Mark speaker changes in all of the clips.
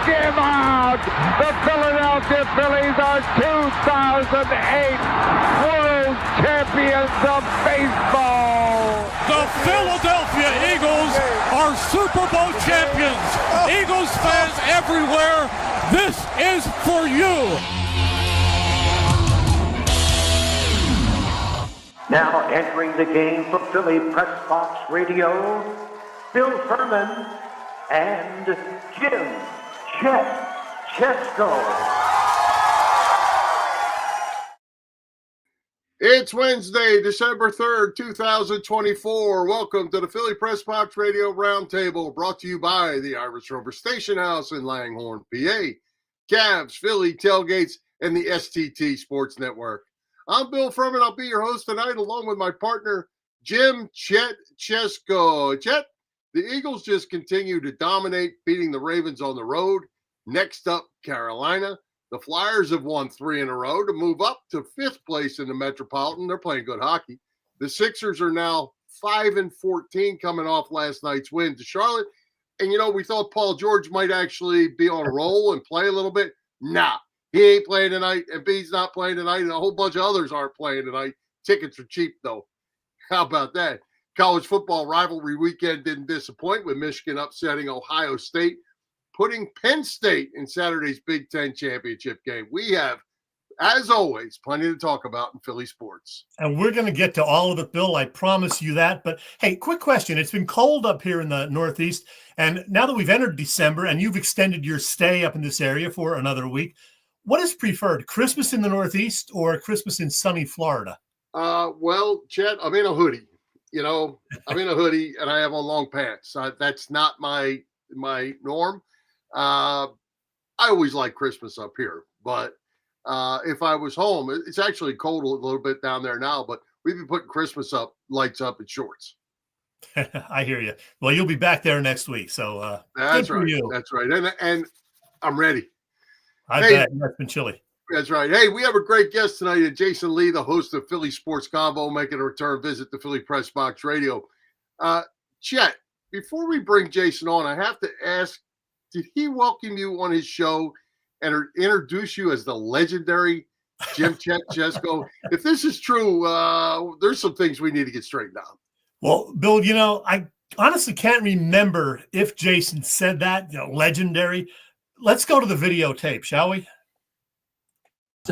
Speaker 1: give out. The Philadelphia Phillies are 2008 World Champions of baseball.
Speaker 2: The Philadelphia Eagles are Super Bowl champions. Eagles fans everywhere, this is for you.
Speaker 3: Now entering the game for Philly Pressbox Radio, Bill Furman and Jim Chet Chesko.
Speaker 4: It's Wednesday, December 3rd, 2024. Welcome to the Philly Pressbox Radio Roundtable, brought to you by the Irish Rover Station House in Langhorne, PA, Cavs, Philly Tailgates, and the STT Sports Network. I'm Bill Furman. I'll be your host tonight, along with my partner, Jim Chet Chesko. Chet, the Eagles just continue to dominate, beating the Ravens on the road. Next up, Carolina. The Flyers have won 3 in a row to move up to 5th place in the Metropolitan. They're playing good hockey. The Sixers are now 5-14 coming off last night's win to Charlotte. And, you know, we thought Paul George might actually be on a roll and play a little bit. Nah. He ain't playing tonight, and B's not playing tonight, and a whole bunch of others aren't playing tonight. Tickets are cheap, though. How about that? College football rivalry weekend didn't disappoint, with Michigan upsetting Ohio State, putting Penn State in Saturday's Big Ten championship game. We have, as always, plenty to talk about in Philly sports.
Speaker 5: And we're going to get to all of it, Bill. I promise you that. But, hey, quick question. It's been cold up here in the Northeast, and now that we've entered December and you've extended your stay up in this area for another week, what is preferred, Christmas in the Northeast or Christmas in sunny Florida?
Speaker 4: Well, Chet, I'm in a hoodie. You know, I'm in a hoodie and I have on long pants. That's not my norm. I always like Christmas up here, but if I was home, it's actually cold a little bit down there now, but we've been putting Christmas lights up in shorts.
Speaker 5: I hear you. Well, you'll be back there next week, so
Speaker 4: that's
Speaker 5: good for
Speaker 4: right.
Speaker 5: you.
Speaker 4: That's right. And I'm ready.
Speaker 5: I bet that's been chilly.
Speaker 4: That's right. Hey, we have a great guest tonight, Jason Lee, the host of Philly Sports Convo, making a return visit to Philly Pressbox Radio. Chet, before we bring Jason on, I have to ask, did he welcome you on his show and introduce you as the legendary Jim Chet Chesko? If this is true, there's some things we need to get straightened out.
Speaker 5: Well, Bill, you know, I honestly can't remember if Jason said that, legendary. Let's go to the videotape, shall we?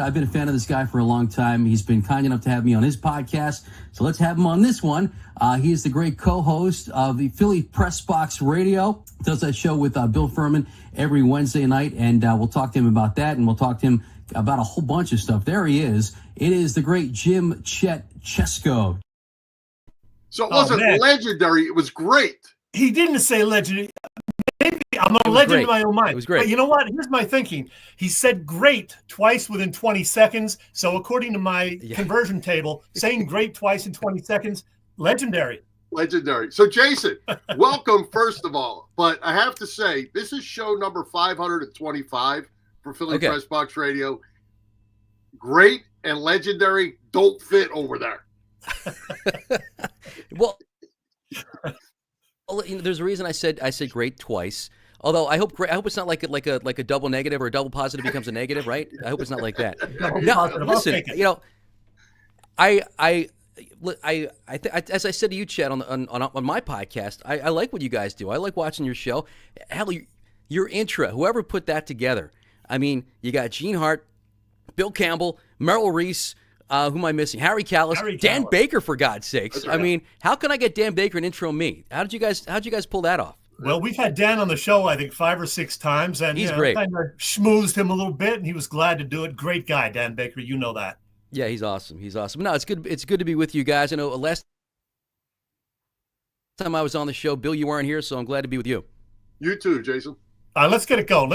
Speaker 6: I've been a fan of this guy for a long time. He's been kind enough to have me on his podcast, so let's have him on this one. He is the great co-host of the Philly Pressbox Radio. Does that show with Bill Furman every Wednesday night, and we'll talk to him about that, and we'll talk to him about a whole bunch of stuff. There he is. It is the great Jim Chet Chesko.
Speaker 4: So it wasn't legendary. It was great.
Speaker 5: He didn't say legendary. Maybe I'm a legend in my own mind.
Speaker 7: It was great.
Speaker 5: But you know what? Here's my thinking. He said great twice within 20 seconds. So according to my conversion table, saying great twice in 20 seconds, legendary.
Speaker 4: Legendary. So, Jason, welcome, first of all. But I have to say, this is show number 525 for Philly Pressbox Radio. Great and legendary don't fit over there.
Speaker 7: Well, there's a reason I said great twice. Although I hope it's not like a double negative or a double positive becomes a negative, right? I hope it's not like that. No, listen, as I said to you, Chet, on my podcast, I like what you guys do. I like watching your show. Hell, your intro, whoever put that together. I mean, you got Gene Hart, Bill Campbell, Merrill Reese. Who am I missing? Harry Callis, Dan Baker, for God's sakes. Right. I mean, how can I get Dan Baker and intro me? How'd you guys pull that off?
Speaker 5: Well, we've had Dan on the show, I think, 5 or 6 times, and
Speaker 7: he's great.
Speaker 5: Kind of schmoozed him a little bit, and he was glad to do it. Great guy, Dan Baker. You know that.
Speaker 7: Yeah, he's awesome. He's awesome. No, it's good. It's good to be with you guys. I know last time I was on the show, Bill, you weren't here, so I'm glad to be with you.
Speaker 4: You too, Jason.
Speaker 5: Let's get it going.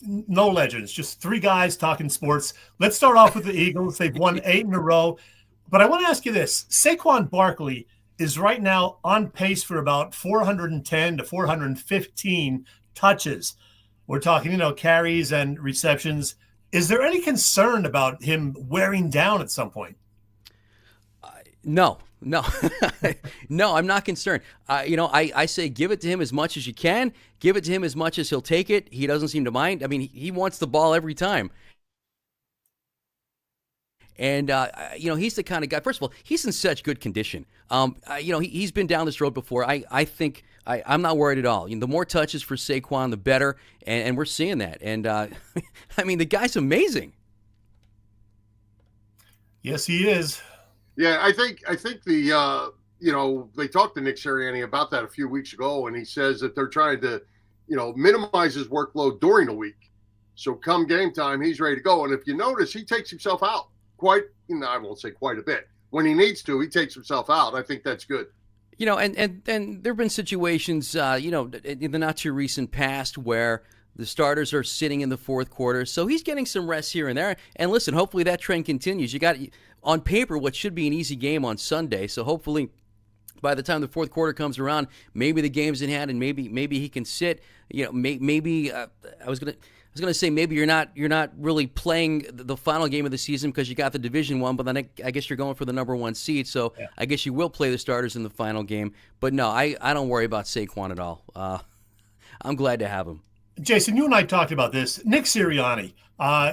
Speaker 5: No legends, just 3 guys talking sports. Let's start off with the Eagles. They've won 8 in a row. But I want to ask you this. Saquon Barkley is right now on pace for about 410 to 415 touches. We're talking, carries and receptions. Is there any concern about him wearing down at some point?
Speaker 7: No. No, no, I'm not concerned. I say give it to him as much as you can. Give it to him as much as he'll take it. He doesn't seem to mind. I mean, he wants the ball every time. And, he's the kind of guy, first of all, he's in such good condition. He's been down this road before. I think I'm not worried at all. The more touches for Saquon, the better. And we're seeing that. And, the guy's amazing.
Speaker 5: Yes, he is.
Speaker 4: Yeah, I think the they talked to Nick Sirianni about that a few weeks ago, and he says that they're trying to, minimize his workload during the week. So come game time, he's ready to go. And if you notice, he takes himself out quite, I won't say quite a bit. When he needs to, he takes himself out. I think that's good.
Speaker 7: And there have been situations, in the not too recent past where the starters are sitting in the fourth quarter, so he's getting some rest here and there. And listen, hopefully that trend continues. You got, on paper, what should be an easy game on Sunday, so hopefully by the time the fourth quarter comes around, maybe the game's in hand and maybe he can sit. Maybe I was gonna say maybe you're not really playing the final game of the season because you got the division one, but then I guess you're going for the number one seed, so yeah. I guess you will play the starters in the final game. But no, I don't worry about Saquon at all. I'm glad to have him.
Speaker 5: Jason, you and I talked about this. Nick Sirianni,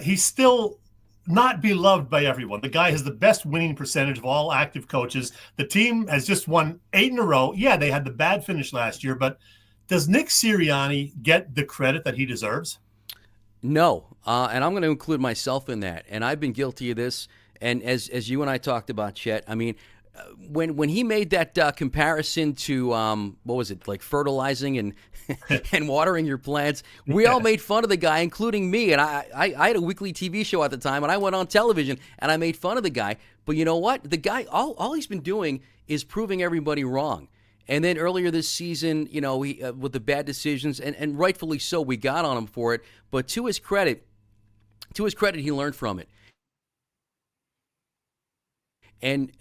Speaker 5: he's still not beloved by everyone. The guy has the best winning percentage of all active coaches. The team has just won 8 in a row. Yeah, they had the bad finish last year, but does Nick Sirianni get the credit that he deserves?
Speaker 7: No, and I'm going to include myself in that. And I've been guilty of this. And as you and I talked about, Chet, when he made that comparison to what was it, like fertilizing and and watering your plants, we all made fun of the guy, including me. And I had a weekly TV show at the time, and I went on television and I made fun of the guy. But you know what? The guy, all he's been doing is proving everybody wrong. And then earlier this season, he, with the bad decisions, and rightfully so, we got on him for it. But to his credit, he learned from it. And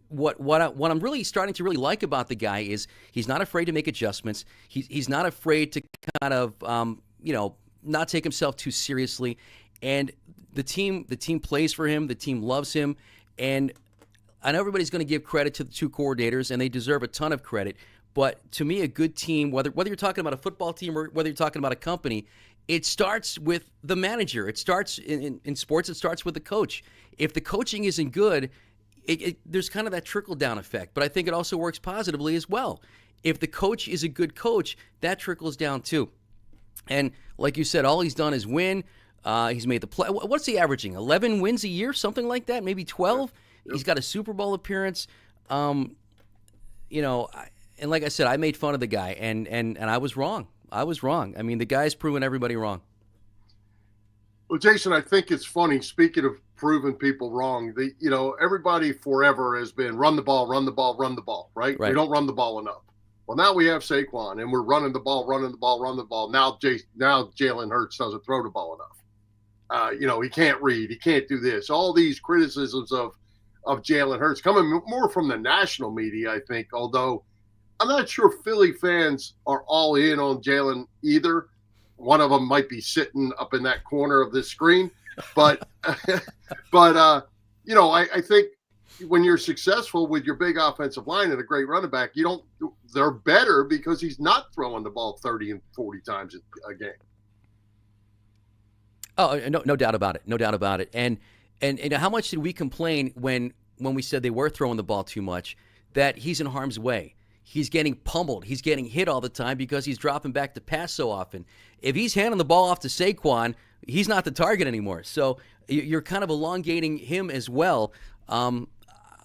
Speaker 7: what I'm really starting to really like about the guy is he's not afraid to make adjustments. He's not afraid to kind of not take himself too seriously. And the team plays for him. The team loves him. And I know everybody's going to give credit to the two coordinators, and they deserve a ton of credit. But to me, a good team, whether you're talking about a football team or whether you're talking about a company, it starts with the manager. It starts in sports. It starts with the coach. If the coaching isn't good, there's kind of that trickle-down effect. But I think it also works positively as well. If the coach is a good coach, that trickles down too. And like you said, all he's done is win. He's made the play. What's he averaging? 11 wins a year, something like that, maybe 12. Yep. He's got a Super Bowl appearance. And like I said, I made fun of the guy, and I was wrong. The guy's proven everybody wrong.
Speaker 4: Well, Jason, I think it's funny. Speaking of proving people wrong, everybody forever has been run the ball, right? We don't run the ball enough. Well, now we have Saquon, and we're running the ball. Now Jalen Hurts doesn't throw the ball enough. He can't read. He can't do this. All these criticisms of Jalen Hurts coming more from the national media, I think, although I'm not sure Philly fans are all in on Jalen either. One of them might be sitting up in that corner of the screen, but I think when you're successful with your big offensive line and a great running back, they're better because he's not throwing the ball 30 and 40 times a game.
Speaker 7: Oh, no doubt about it. No doubt about it. And how much did we complain when we said they were throwing the ball too much, that he's in harm's way? He's getting pummeled. He's getting hit all the time because he's dropping back to pass so often. If he's handing the ball off to Saquon, he's not the target anymore. So you're kind of elongating him as well. I'm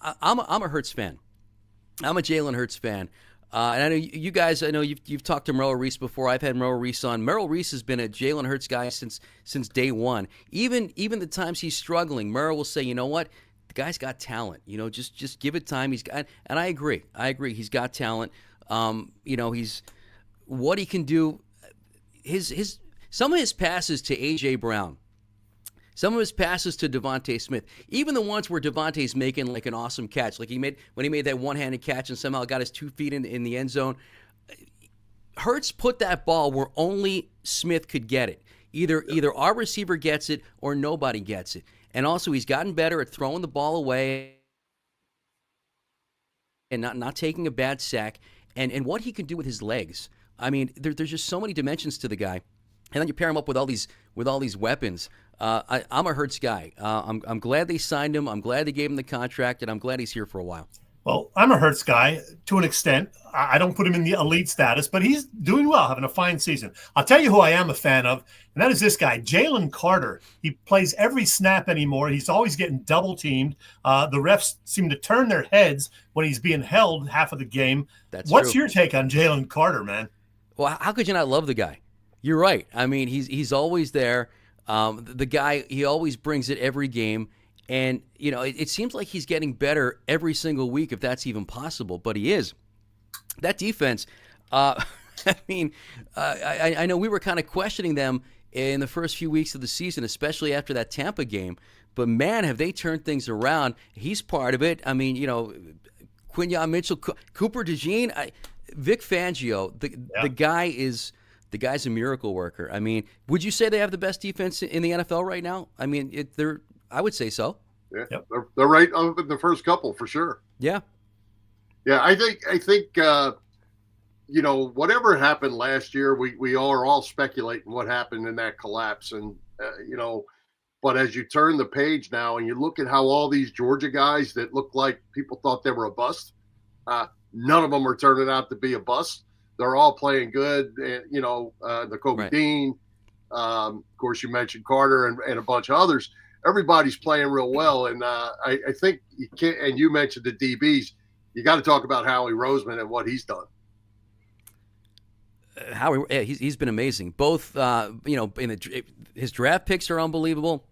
Speaker 7: a Hurts fan. I'm a Jalen Hurts fan. And I know you guys, you've talked to Merrill Reese before. I've had Merrill Reese on. Merrill Reese has been a Jalen Hurts guy since day one. Even the times he's struggling, Merrill will say, you know what? The guy's got talent. Just give it time. He's got, and I agree. He's got talent. He's what he can do. Some of his passes to A.J. Brown, some of his passes to Devontae Smith, even the ones where Devontae's making like an awesome catch, like when he made that one-handed catch and somehow got his 2 feet in the end zone. Hurts put that ball where only Smith could get it. Either our receiver gets it or nobody gets it. And also, he's gotten better at throwing the ball away and not taking a bad sack, and what he can do with his legs. I mean, there's just so many dimensions to the guy, and then you pair him up with all these weapons. I'm a Hurts guy. I'm glad they signed him. I'm glad they gave him the contract, and I'm glad he's here for a while.
Speaker 5: Well, I'm a Hurts guy to an extent. I don't put him in the elite status, but he's doing well, having a fine season. I'll tell you who I am a fan of, and that is this guy, Jalen Carter. He plays every snap anymore. He's always getting double-teamed. The refs seem to turn their heads when he's being held half of the game. What's your take on Jalen Carter, man?
Speaker 7: Well, how could you not love the guy? You're right. I mean, he's always there. The guy, he always brings it every game. And, you know, it seems like he's getting better every single week, if that's even possible. But he is. That defense, I mean, I know we were kind of questioning them in the first few weeks of the season, especially after that Tampa game. But, man, have they turned things around. He's part of it. I mean, you know, Quinyon Mitchell, Cooper DeJean, Vic Fangio, the guy is – the guy's a miracle worker. I mean, would you say they have the best defense in the NFL right now? I mean, I would say so.
Speaker 4: Yeah, yep. They're right up in the first couple for sure.
Speaker 7: Yeah.
Speaker 4: Yeah, I think you know, whatever happened last year, we are all speculating what happened in that collapse. And, you know, but as you turn the page now and you look at how all these Georgia guys that look like people thought they were a bust, none of them are turning out to be a bust. They're all playing good. And, you know, the Kobe Dean, of course, you mentioned Carter and a bunch of others. Everybody's playing real well. And I think you can't, and you mentioned the DBs, you got to talk about Howie Roseman and what he's done.
Speaker 7: Howie, he's been amazing. Both, you know, his draft picks are unbelievable.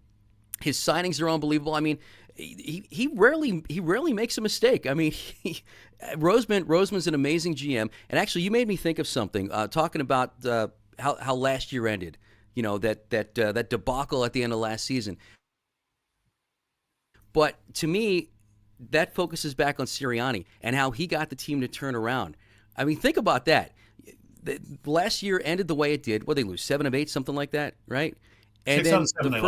Speaker 7: His signings are unbelievable. I mean, he rarely makes a mistake. I mean, Roseman's an amazing GM. And actually, you made me think of something. Talking about how last year ended. You know, that debacle at the end of last season. But to me, that focuses back on Sirianni and how he got the team to turn around. I mean, think about that. Last year ended the way it did. What, they lose 7 of 8, something like that, right? And then the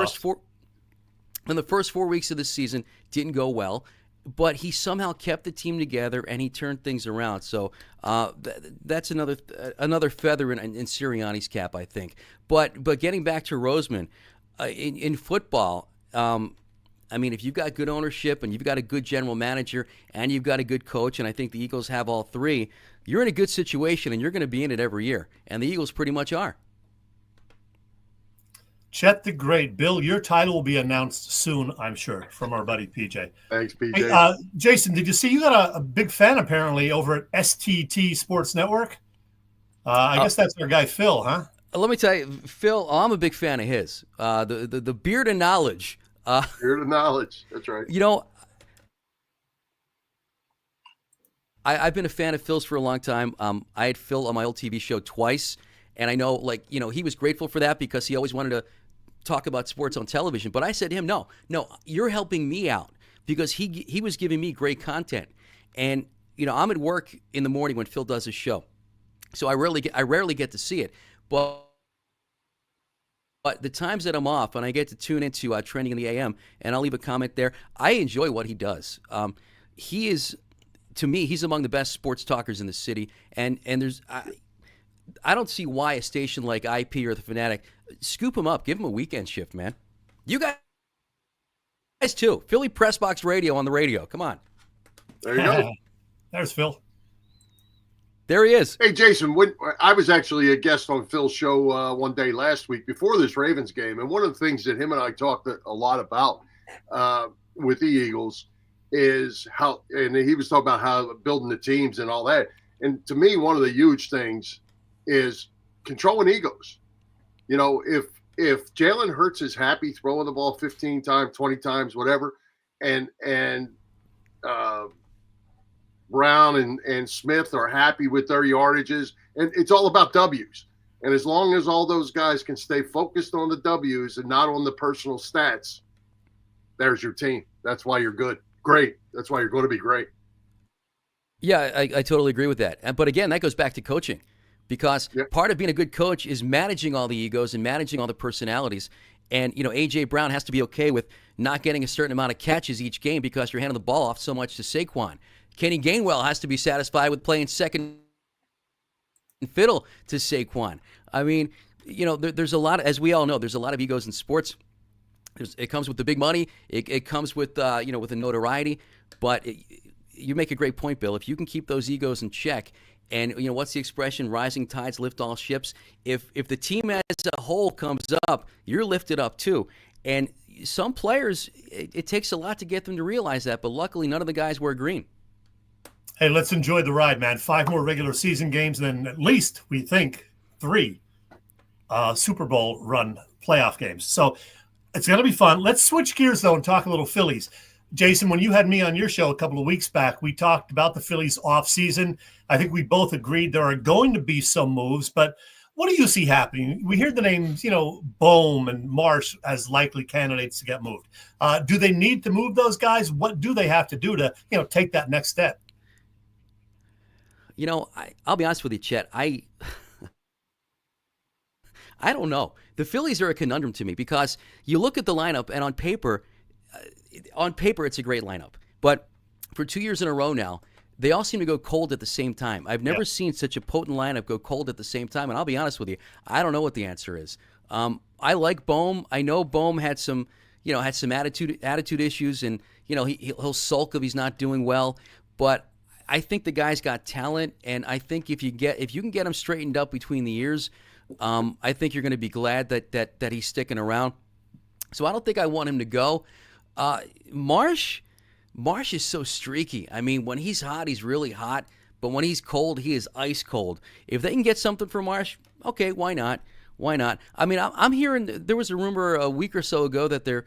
Speaker 7: first 4 weeks of the season didn't go well, but he somehow kept the team together and he turned things around. So that's another feather in Sirianni's cap, I think. But getting back to Roseman, in football, I mean, if you've got good ownership and you've got a good general manager and you've got a good coach, and I think the Eagles have all three, you're in a good situation and you're going to be in it every year. And the Eagles pretty much are.
Speaker 5: Chet the Great. Bill, your title will be announced soon, I'm sure, from our buddy PJ.
Speaker 4: Thanks, PJ.
Speaker 5: Hey, Jason, did you see you got a big fan apparently over at STT Sports Network? I guess that's our guy Phil, huh?
Speaker 7: Let me tell you, Phil, I'm a big fan of his. The beard of knowledge.
Speaker 4: Beard of knowledge. That's right.
Speaker 7: You know, I've been a fan of Phil's for a long time. I had Phil on my old TV show twice, and I know, like, you know, he was grateful for that because he always wanted to talk about sports on television. But I said to him, no, you're helping me out because he was giving me great content. And, you know, I'm at work in the morning when Phil does his show, so I rarely get to see it. But the times that I'm off and I get to tune into Trending in the AM and I'll leave a comment there, I enjoy what he does. He is, to me, he's among the best sports talkers in the city. And there's, I don't see why a station like IP or The Fanatic, scoop him up, give him a weekend shift, man. You guys too. Philly Pressbox Radio on the radio. Come on.
Speaker 4: There you go.
Speaker 5: There's Phil.
Speaker 7: There he is.
Speaker 4: Hey, Jason, I was actually a guest on Phil's show one day last week before this Ravens game, and one of the things that him and I talked a lot about with the Eagles is how, and he was talking about how building the teams and all that. And to me, one of the huge things is controlling egos. You know, if Jalen Hurts is happy throwing the ball 15 times, 20 times, whatever, and Brown and Smith are happy with their yardages, and it's all about W's. And as long as all those guys can stay focused on the W's and not on the personal stats, there's your team. That's why you're good. Great. That's why you're going to be great.
Speaker 7: Yeah, I totally agree with that. But again, that goes back to coaching, because part of being a good coach is managing all the egos and managing all the personalities. And, you know, A.J. Brown has to be okay with not getting a certain amount of catches each game because you're handing the ball off so much to Saquon. Kenny Gainwell has to be satisfied with playing second fiddle to Saquon. I mean, there's a lot, as we all know, there's a lot of egos in sports. It comes with the big money. It comes with, with the notoriety. But you make a great point, Bill. If you can keep those egos in check, and what's the expression? Rising tides lift all ships. If the team as a whole comes up, you're lifted up too. And some players, it takes a lot to get them to realize that. But luckily, none of the guys wear green.
Speaker 5: Hey, let's enjoy the ride, man. 5 more regular season games, and then at least, we think, 3 Super Bowl run playoff games. So it's going to be fun. Let's switch gears, though, and talk a little Phillies. Jason, when you had me on your show a couple of weeks back, we talked about the Phillies offseason. I think we both agreed there are going to be some moves, but what do you see happening? We hear the names, Bohm and Marsh as likely candidates to get moved. Do they need to move those guys? What do they have to do to, take that next step?
Speaker 7: I'll be honest with you, Chet. I don't know. The Phillies are a conundrum to me because you look at the lineup, and on paper, it's a great lineup. But for 2 years in a row now, they all seem to go cold at the same time. I've never seen such a potent lineup go cold at the same time. And I'll be honest with you, I don't know what the answer is. I like Bohm. I know Bohm had some attitude issues, and he'll sulk if he's not doing well. But I think the guy's got talent, and I think if you can get him straightened up between the ears, I think you're going to be glad that he's sticking around. So I don't think I want him to go. Marsh is so streaky. I mean, when he's hot, he's really hot. But when he's cold, he is ice cold. If they can get something for Marsh, okay, why not? Why not? I mean, I'm hearing there was a rumor a week or so ago that they're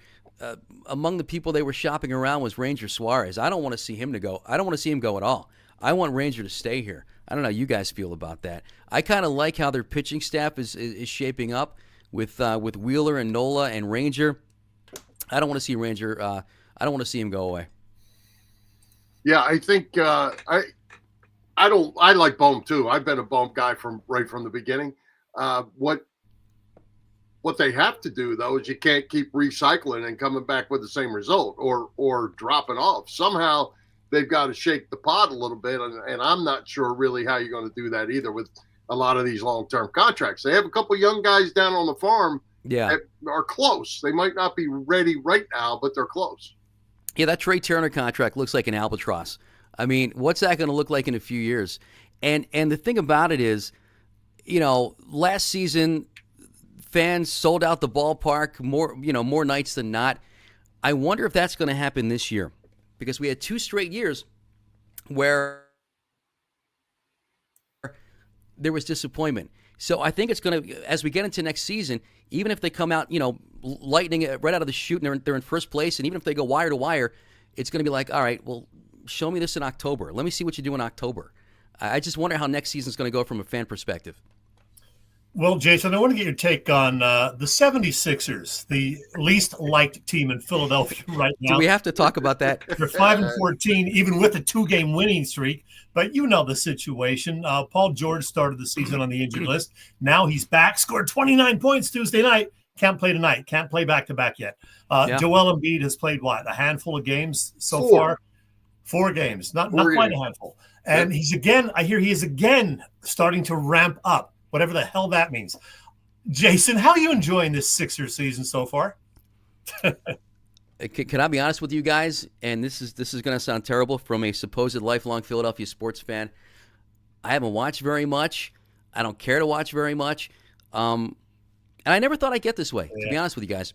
Speaker 7: among the people they were shopping around was Ranger Suarez. I don't want to see him to go. I don't want to see him go at all. I want Ranger to stay here. I don't know how you guys feel about that. I kind of like how their pitching staff is shaping up with Wheeler and Nola and Ranger. I don't want to see Ranger. I don't want to see him go away.
Speaker 4: Yeah, I think I like Bohm too. I've been a Bohm guy right from the beginning. What they have to do though is you can't keep recycling and coming back with the same result or dropping off. Somehow they've got to shake the pot a little bit, and I'm not sure really how you're going to do that either with a lot of these long-term contracts. They have a couple young guys down on the farm that are close. They might not be ready right now, but they're close.
Speaker 7: Yeah, that Trey Turner contract looks like an albatross. I mean, what's that going to look like in a few years? And the thing about it is, last season fans sold out the ballpark more nights than not. I wonder if that's going to happen this year, because we had 2 straight years where there was disappointment. So I think it's going to, as we get into next season, even if they come out, lightning right out of the chute and they're in first place, and even if they go wire to wire, it's going to be like, all right, well, show me this in October. Let me see what you do in October. I just wonder how next season's going to go from a fan perspective.
Speaker 5: Well, Jason, I want to get your take on the 76ers, the least liked team in Philadelphia right now.
Speaker 7: Do we have to talk about that?
Speaker 5: They're 5-14, even with a 2-game winning streak. But you know the situation. Paul George started the season on the injured list. Now he's back, scored 29 points Tuesday night. Can't play tonight. Can't play back-to-back yet. Joel Embiid has played, a handful of games so far? 4 games. Not quite a handful. And I hear he is again starting to ramp up. Whatever the hell that means. Jason, how are you enjoying this Sixers season so far?
Speaker 7: Can I be honest with you guys? And this is going to sound terrible from a supposed lifelong Philadelphia sports fan. I haven't watched very much. I don't care to watch very much. And I never thought I'd get this way, to be honest with you guys.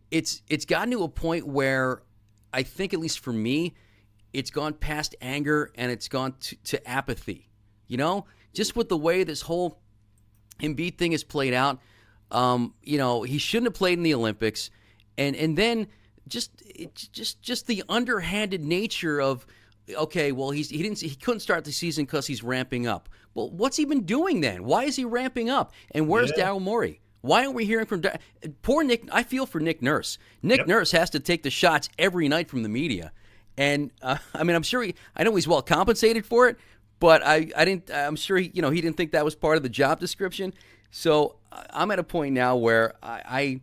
Speaker 7: It's gotten to a point where I think, at least for me, it's gone past anger and it's gone to apathy. Just with the way this whole Embiid thing is played out, he shouldn't have played in the Olympics, and then just the underhanded nature of, okay, well he couldn't start the season because he's ramping up. Well, what's he been doing then? Why is he ramping up? And where's Daryl Morey? Why aren't we hearing from poor Nick? I feel for Nick Nurse. Nick Nurse has to take the shots every night from the media, and I'm sure I know he's well compensated for it. But I'm sure he didn't think that was part of the job description. So I'm at a point now where I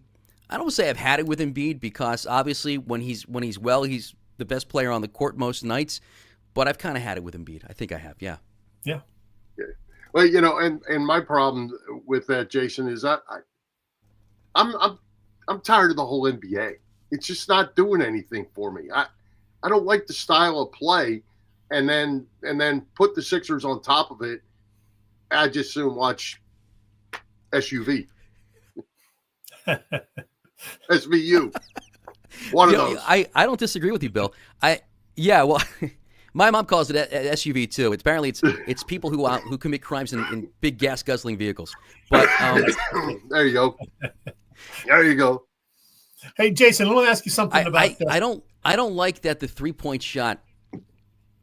Speaker 7: don't say I've had it with Embiid, because obviously when he's well, he's the best player on the court most nights, but I've kind of had it with Embiid. I think I have, yeah.
Speaker 5: Yeah.
Speaker 4: Well, and my problem with that, Jason, is I'm tired of the whole NBA. It's just not doing anything for me. I don't like the style of play, and then put the Sixers on top of it. I just soon watch SUV, SVU. One of those.
Speaker 7: I don't disagree with you, Bill. Well, my mom calls it SUV too. Apparently it's people who commit crimes in big gas guzzling vehicles. But
Speaker 4: there you go. There you go.
Speaker 5: Hey, Jason, let me ask you something about.
Speaker 7: I don't like that the 3-point shot.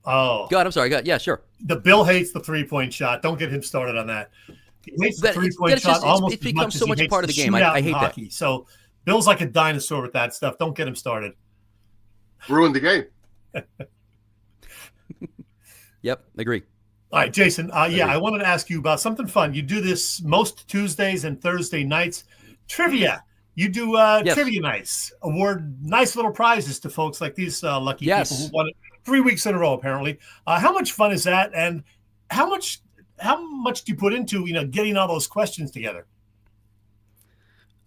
Speaker 5: Oh,
Speaker 7: God, I'm sorry. God, yeah, sure.
Speaker 5: The Bill hates the 3-point shot. Don't get him started on that. He hates the 3-point shot almost
Speaker 7: it's become
Speaker 5: as
Speaker 7: so
Speaker 5: much
Speaker 7: much part of the game. I hate
Speaker 5: hockey.
Speaker 7: that.
Speaker 5: So Bill's like a dinosaur with that stuff. Don't get him started.
Speaker 4: Ruined the game.
Speaker 7: Yep, agree.
Speaker 5: All right, Jason. I wanted to ask you about something fun. You do this most Tuesdays and Thursday nights. Trivia. You do trivia nights. Award nice little prizes to folks like these lucky people who won it 3 weeks in a row, apparently. How much fun is that? And how much do you put into getting all those questions together?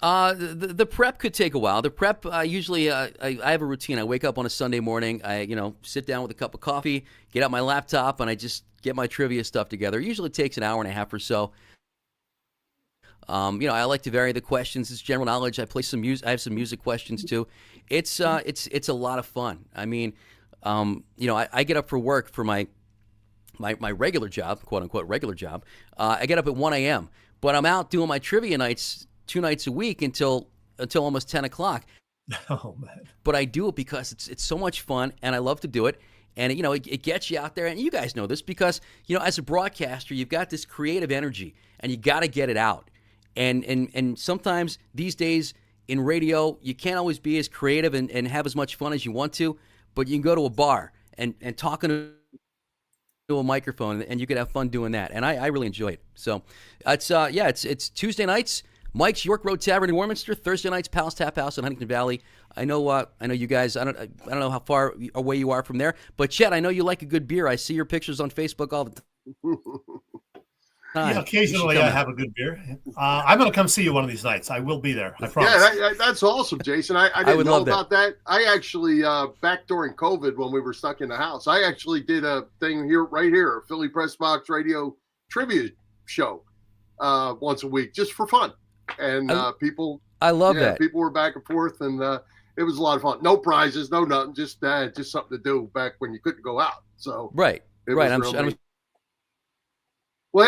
Speaker 7: The prep could take a while. The prep usually I have a routine. I wake up on a Sunday morning. I sit down with a cup of coffee, get out my laptop, and I just get my trivia stuff together. It usually takes an hour and a half or so. I like to vary the questions. It's general knowledge. I play some music. I have some music questions too. It's a lot of fun. I mean, I get up for work for my regular job, quote unquote regular job. I get up at 1 a.m. But I'm out doing my trivia nights 2 nights a week until almost 10 o'clock.
Speaker 5: Oh man!
Speaker 7: But I do it because it's so much fun, and I love to do it. And it gets you out there, and you guys know this because as a broadcaster, you've got this creative energy, and you got to get it out. And sometimes these days in radio, you can't always be as creative and have as much fun as you want to, but you can go to a bar and talk into a microphone, and you can have fun doing that. And I really enjoy it. So it's Tuesday nights, Mike's York Road Tavern in Warminster. Thursday nights, Palace Tap House in Huntington Valley. I know you guys. I don't know how far away you are from there, but Chet, I know you like a good beer. I see your pictures on Facebook all the time.
Speaker 5: Yeah, occasionally I have a good beer. I'm going to come see you one of these nights. I will be there. I promise.
Speaker 4: Yeah, that's awesome, Jason. I didn't know about that. I actually, back during COVID when we were stuck in the house, I actually did a thing right here, a Philly Pressbox Radio trivia show once a week just for fun. And people.
Speaker 7: I love that.
Speaker 4: People were back and forth, and it was a lot of fun. No prizes, no nothing, just something to do back when you couldn't go out. So
Speaker 7: right.
Speaker 4: Well,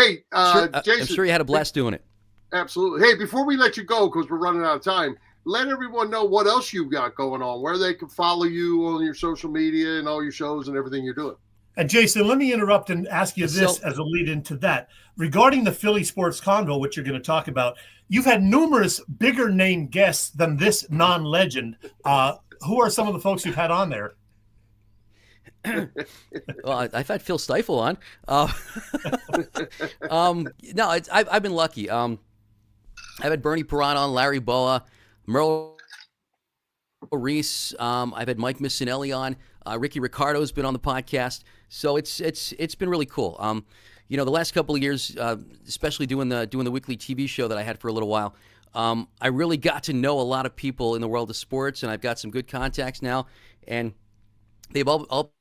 Speaker 4: hey,
Speaker 7: I'm
Speaker 4: Jason.
Speaker 7: sure you had a blast doing it.
Speaker 4: Absolutely. Hey, before we let you go, because we're running out of time, let everyone know what else you've got going on, where they can follow you on your social media and all your shows and everything you're doing.
Speaker 5: And Jason, let me interrupt and ask you this as a lead into that. Regarding the Philly Sports Convo, which you're going to talk about, you've had numerous bigger name guests than this non-legend. Who are some of the folks you've had on there?
Speaker 7: Well, I've had Phil Stifle on. No, I've been lucky. I've had Bernie Perron on, Larry Boa, Merle Reese. I've had Mike Missinelli on. Ricky Ricardo's been on the podcast. So it's been really cool. The last couple of years, especially doing the weekly TV show that I had for a little while, I really got to know a lot of people in the world of sports, and I've got some good contacts now, and they've all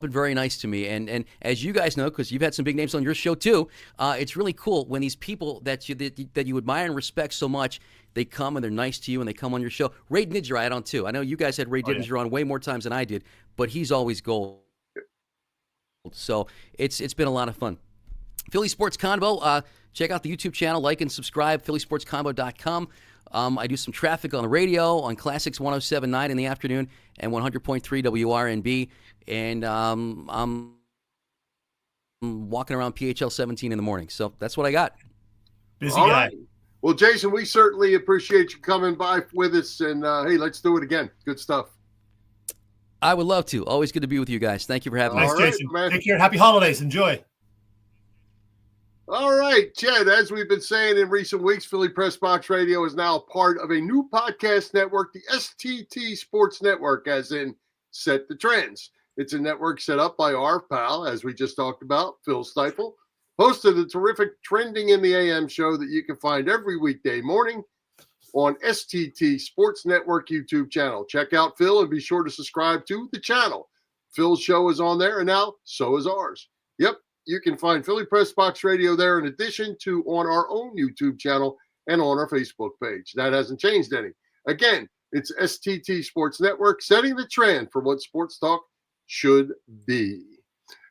Speaker 7: been very nice to me. And as you guys know, because you've had some big names on your show too, it's really cool when these people that you admire and respect so much, they come and they're nice to you and they come on your show. Ray Didinger I had on too. I know you guys had Ray Didinger on way more times than I did, but he's always gold. So it's been a lot of fun. Philly Sports Convo, check out the YouTube channel, like and subscribe, phillysportsconvo.com. I do some traffic on the radio on Classics 107.9 in the afternoon and 100.3 WRNB. And I'm walking around PHL 17 in the morning. So that's what I got.
Speaker 5: Busy guy.
Speaker 4: Right. Well, Jason, we certainly appreciate you coming by with us. And, hey, let's do it again. Good stuff.
Speaker 7: I would love to. Always good to be with you guys. Thank you for having me.
Speaker 5: Nice, Jason. Take care. Happy holidays. Enjoy.
Speaker 4: All right, Chet, as we've been saying in recent weeks, Philly Press Box Radio is now part of a new podcast network, the STT Sports Network, as in Set the Trends. It's a network set up by our pal, as we just talked about, Phil Stiefel, host of the terrific Trending in the AM show that you can find every weekday morning on STT Sports Network YouTube channel. Check out Phil and be sure to subscribe to the channel. Phil's show is on there, and now so is ours. Yep. You can find Philly Press Box Radio there in addition to on our own YouTube channel and on our Facebook page. That hasn't changed any. Again, it's STT Sports Network, setting the trend for what sports talk should be.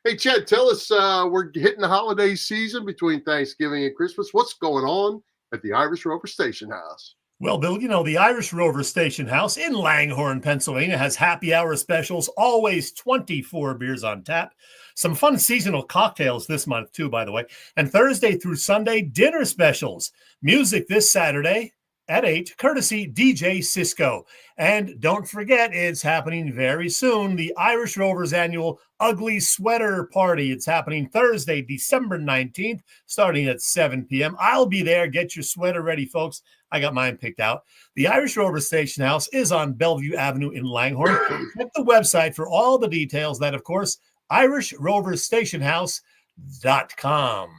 Speaker 4: Hey, Chet, tell us, we're hitting the holiday season between Thanksgiving and Christmas. What's going on at the Irish Rover Station House?
Speaker 5: Well, Bill, the Irish Rover Station House in Langhorne, Pennsylvania has happy hour specials, always 24 beers on tap. Some fun seasonal cocktails this month, too, by the way. And Thursday through Sunday, dinner specials. Music this Saturday at 8, courtesy DJ Cisco. And don't forget, it's happening very soon, the Irish Rovers annual Ugly Sweater Party. It's happening Thursday, December 19th, starting at 7 p.m. I'll be there. Get your sweater ready, folks. I got mine picked out. The Irish Rover Station House is on Bellevue Avenue in Langhorne. Check the website for all the details. That, of course, IrishRoverStationHouse.com.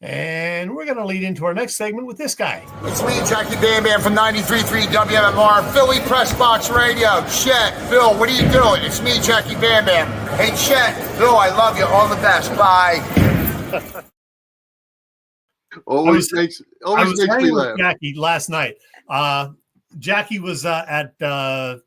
Speaker 5: And we're going to lead into our next segment with this guy.
Speaker 8: It's me, Jackie Bam Bam from 93.3 WMMR, Philly Press Box Radio. Chet, Phil, what are you doing? It's me, Jackie Bam Bam. Hey, Chet, Phil, I love you. All the best. Bye.
Speaker 4: Always makes me laugh.
Speaker 5: Jackie last night. Jackie was at Xfinity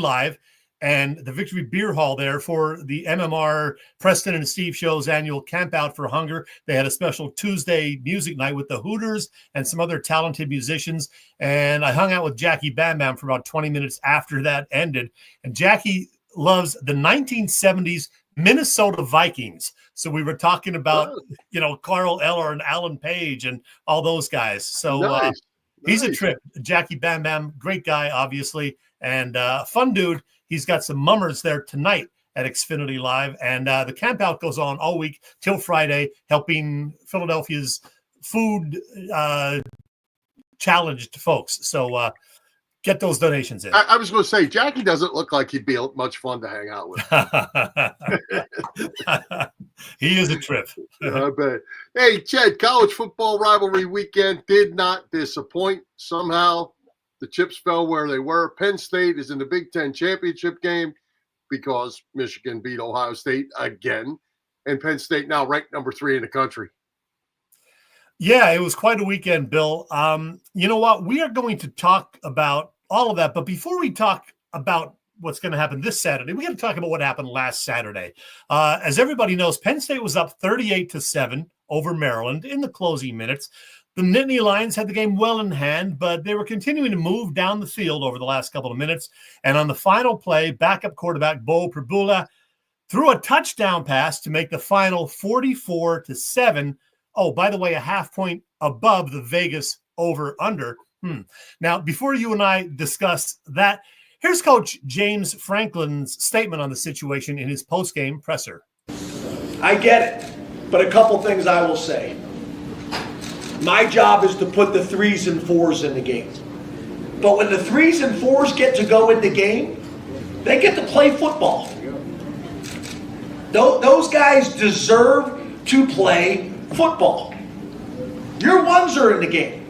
Speaker 5: Live and the Victory Beer Hall there for the MMR Preston and Steve Show's annual Camp Out for Hunger. They had a special Tuesday music night with the Hooters and some other talented musicians. And I hung out with Jackie Bam Bam for about 20 minutes after that ended. And Jackie loves the 1970s Minnesota Vikings. So we were talking about, Carl Eller and Alan Page and all those guys. So he's a trip. Jackie Bam Bam, great guy, obviously, and fun dude. He's got some mummers there tonight at Xfinity Live, and the camp out goes on all week till Friday, helping Philadelphia's food challenged folks. So get those donations in.
Speaker 4: I was going to say, Jackie doesn't look like he'd be much fun to hang out with.
Speaker 5: He is a trip.
Speaker 4: I bet. Hey, Chet, college football rivalry weekend did not disappoint. Somehow the chips fell where they were. Penn State is in the Big Ten championship game because Michigan beat Ohio State again. And Penn State now ranked number 3 in the country.
Speaker 5: Yeah, it was quite a weekend, Bill. You know what? We are going to talk about all of that. But before we talk about what's going to happen this Saturday, we got to talk about what happened last Saturday. As everybody knows, Penn State was up 38-7 over Maryland in the closing minutes. The Nittany Lions had the game well in hand, but they were continuing to move down the field over the last couple of minutes. And on the final play, backup quarterback Bo Pribula threw a touchdown pass to make the final 44-7. Oh, by the way, a half point above the Vegas over-under. Now, before you and I discuss that, here's Coach James Franklin's statement on the situation in his post-game presser.
Speaker 9: I get it, but a couple things I will say. My job is to put the 3s and 4s in the game. But when the 3s and 4s get to go in the game, they get to play football. Those guys deserve to play football. Your 1s are in the game.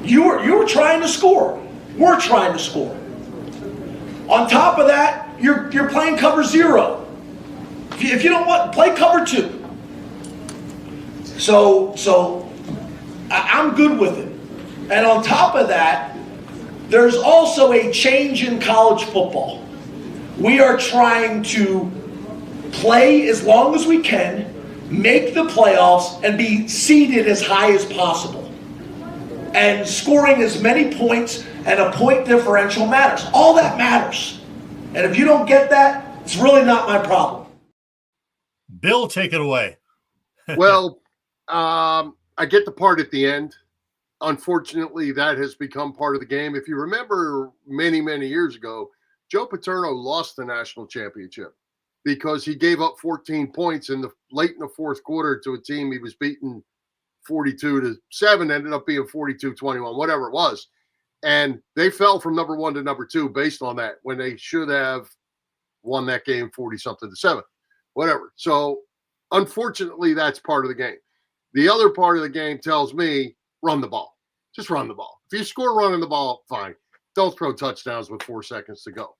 Speaker 9: You're trying to score. We're trying to score. On top of that, you're playing cover 0. If you don't want, play cover 2. So I'm good with it. And on top of that, there's also a change in college football. We are trying to play as long as we can, make the playoffs, and be seeded as high as possible. And scoring as many points and a point differential matters. All that matters. And if you don't get that, it's really not my problem.
Speaker 5: Bill, take it away.
Speaker 4: Well, I get the part at the end. Unfortunately, that has become part of the game. If you remember many, many years ago, Joe Paterno lost the national championship. because he gave up 14 points late in the fourth quarter to a team he was beating 42-7, ended up being 42-21, whatever it was. And they fell from number 1 to number 2 based on that, when they should have won that game 40-something to 7, whatever. So unfortunately, that's part of the game. The other part of the game tells me run the ball. Just run the ball. If you score running the ball, fine. Don't throw touchdowns with 4 seconds to go.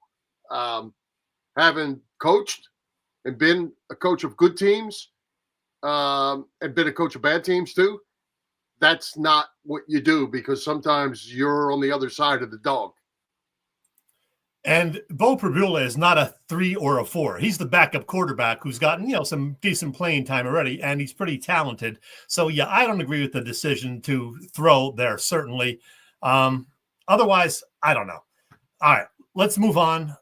Speaker 4: Having coached and been a coach of good teams and been a coach of bad teams too, that's not what you do, because sometimes you're on the other side of the dog.
Speaker 5: And Bo Prabula is not a 3 or a 4. He's the backup quarterback who's gotten, some decent playing time already, and he's pretty talented. So, yeah, I don't agree with the decision to throw there, certainly. Otherwise, I don't know. All right, let's move on.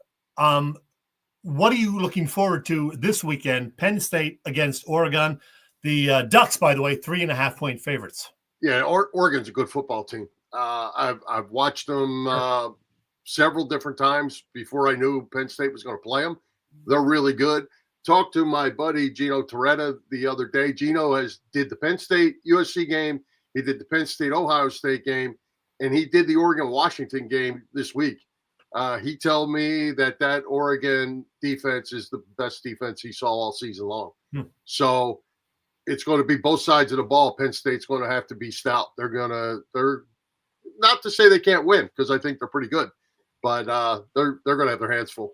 Speaker 5: What are you looking forward to this weekend? Penn State against Oregon. The Ducks, by the way, 3.5-point favorites.
Speaker 4: Yeah, Oregon's a good football team. I've watched them several different times before I knew Penn State was going to play them. They're really good. Talked to my buddy Gino Toretta the other day. Gino did the Penn State USC game. He did the Penn State Ohio State game, and he did the Oregon Washington game this week. He told me that Oregon defense is the best defense he saw all season long. So it's going to be both sides of the ball. Penn State's going to have to be stout. They're not to say they can't win, because I think they're pretty good, but they're going to have their hands full.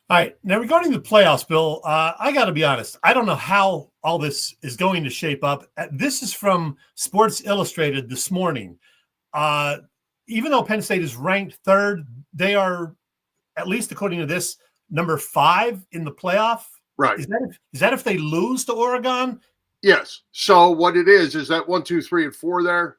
Speaker 5: All right. Now, regarding the playoffs, Bill, I got to be honest. I don't know how all this is going to shape up. This is from Sports Illustrated this morning. Even though Penn State is ranked 3rd, they are, at least according to this, number 5 in the playoff.
Speaker 4: Right.
Speaker 5: Is that if they lose to Oregon?
Speaker 4: Yes. So what it is that 1, 2, 3, and 4 there,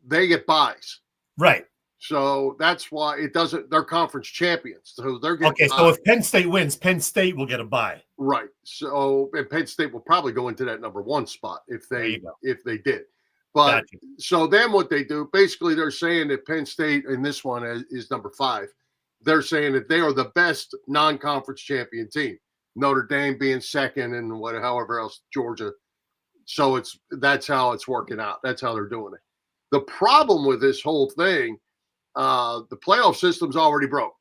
Speaker 4: they get buys.
Speaker 5: Right.
Speaker 4: So that's why it doesn't. They're conference champions, so they're getting.
Speaker 5: Okay. So if Penn State wins, Penn State will get a bye.
Speaker 4: Right. So and Penn State will probably go into that number 1 spot if they did. But
Speaker 5: Gotcha.
Speaker 4: So then what they do, basically, they're saying that Penn State in this one is number 5. They're saying that they are the best non-conference champion team. Notre Dame being 2nd, and however else, Georgia. So that's how it's working out. That's how they're doing it. The problem with this whole thing, the playoff system's already broke.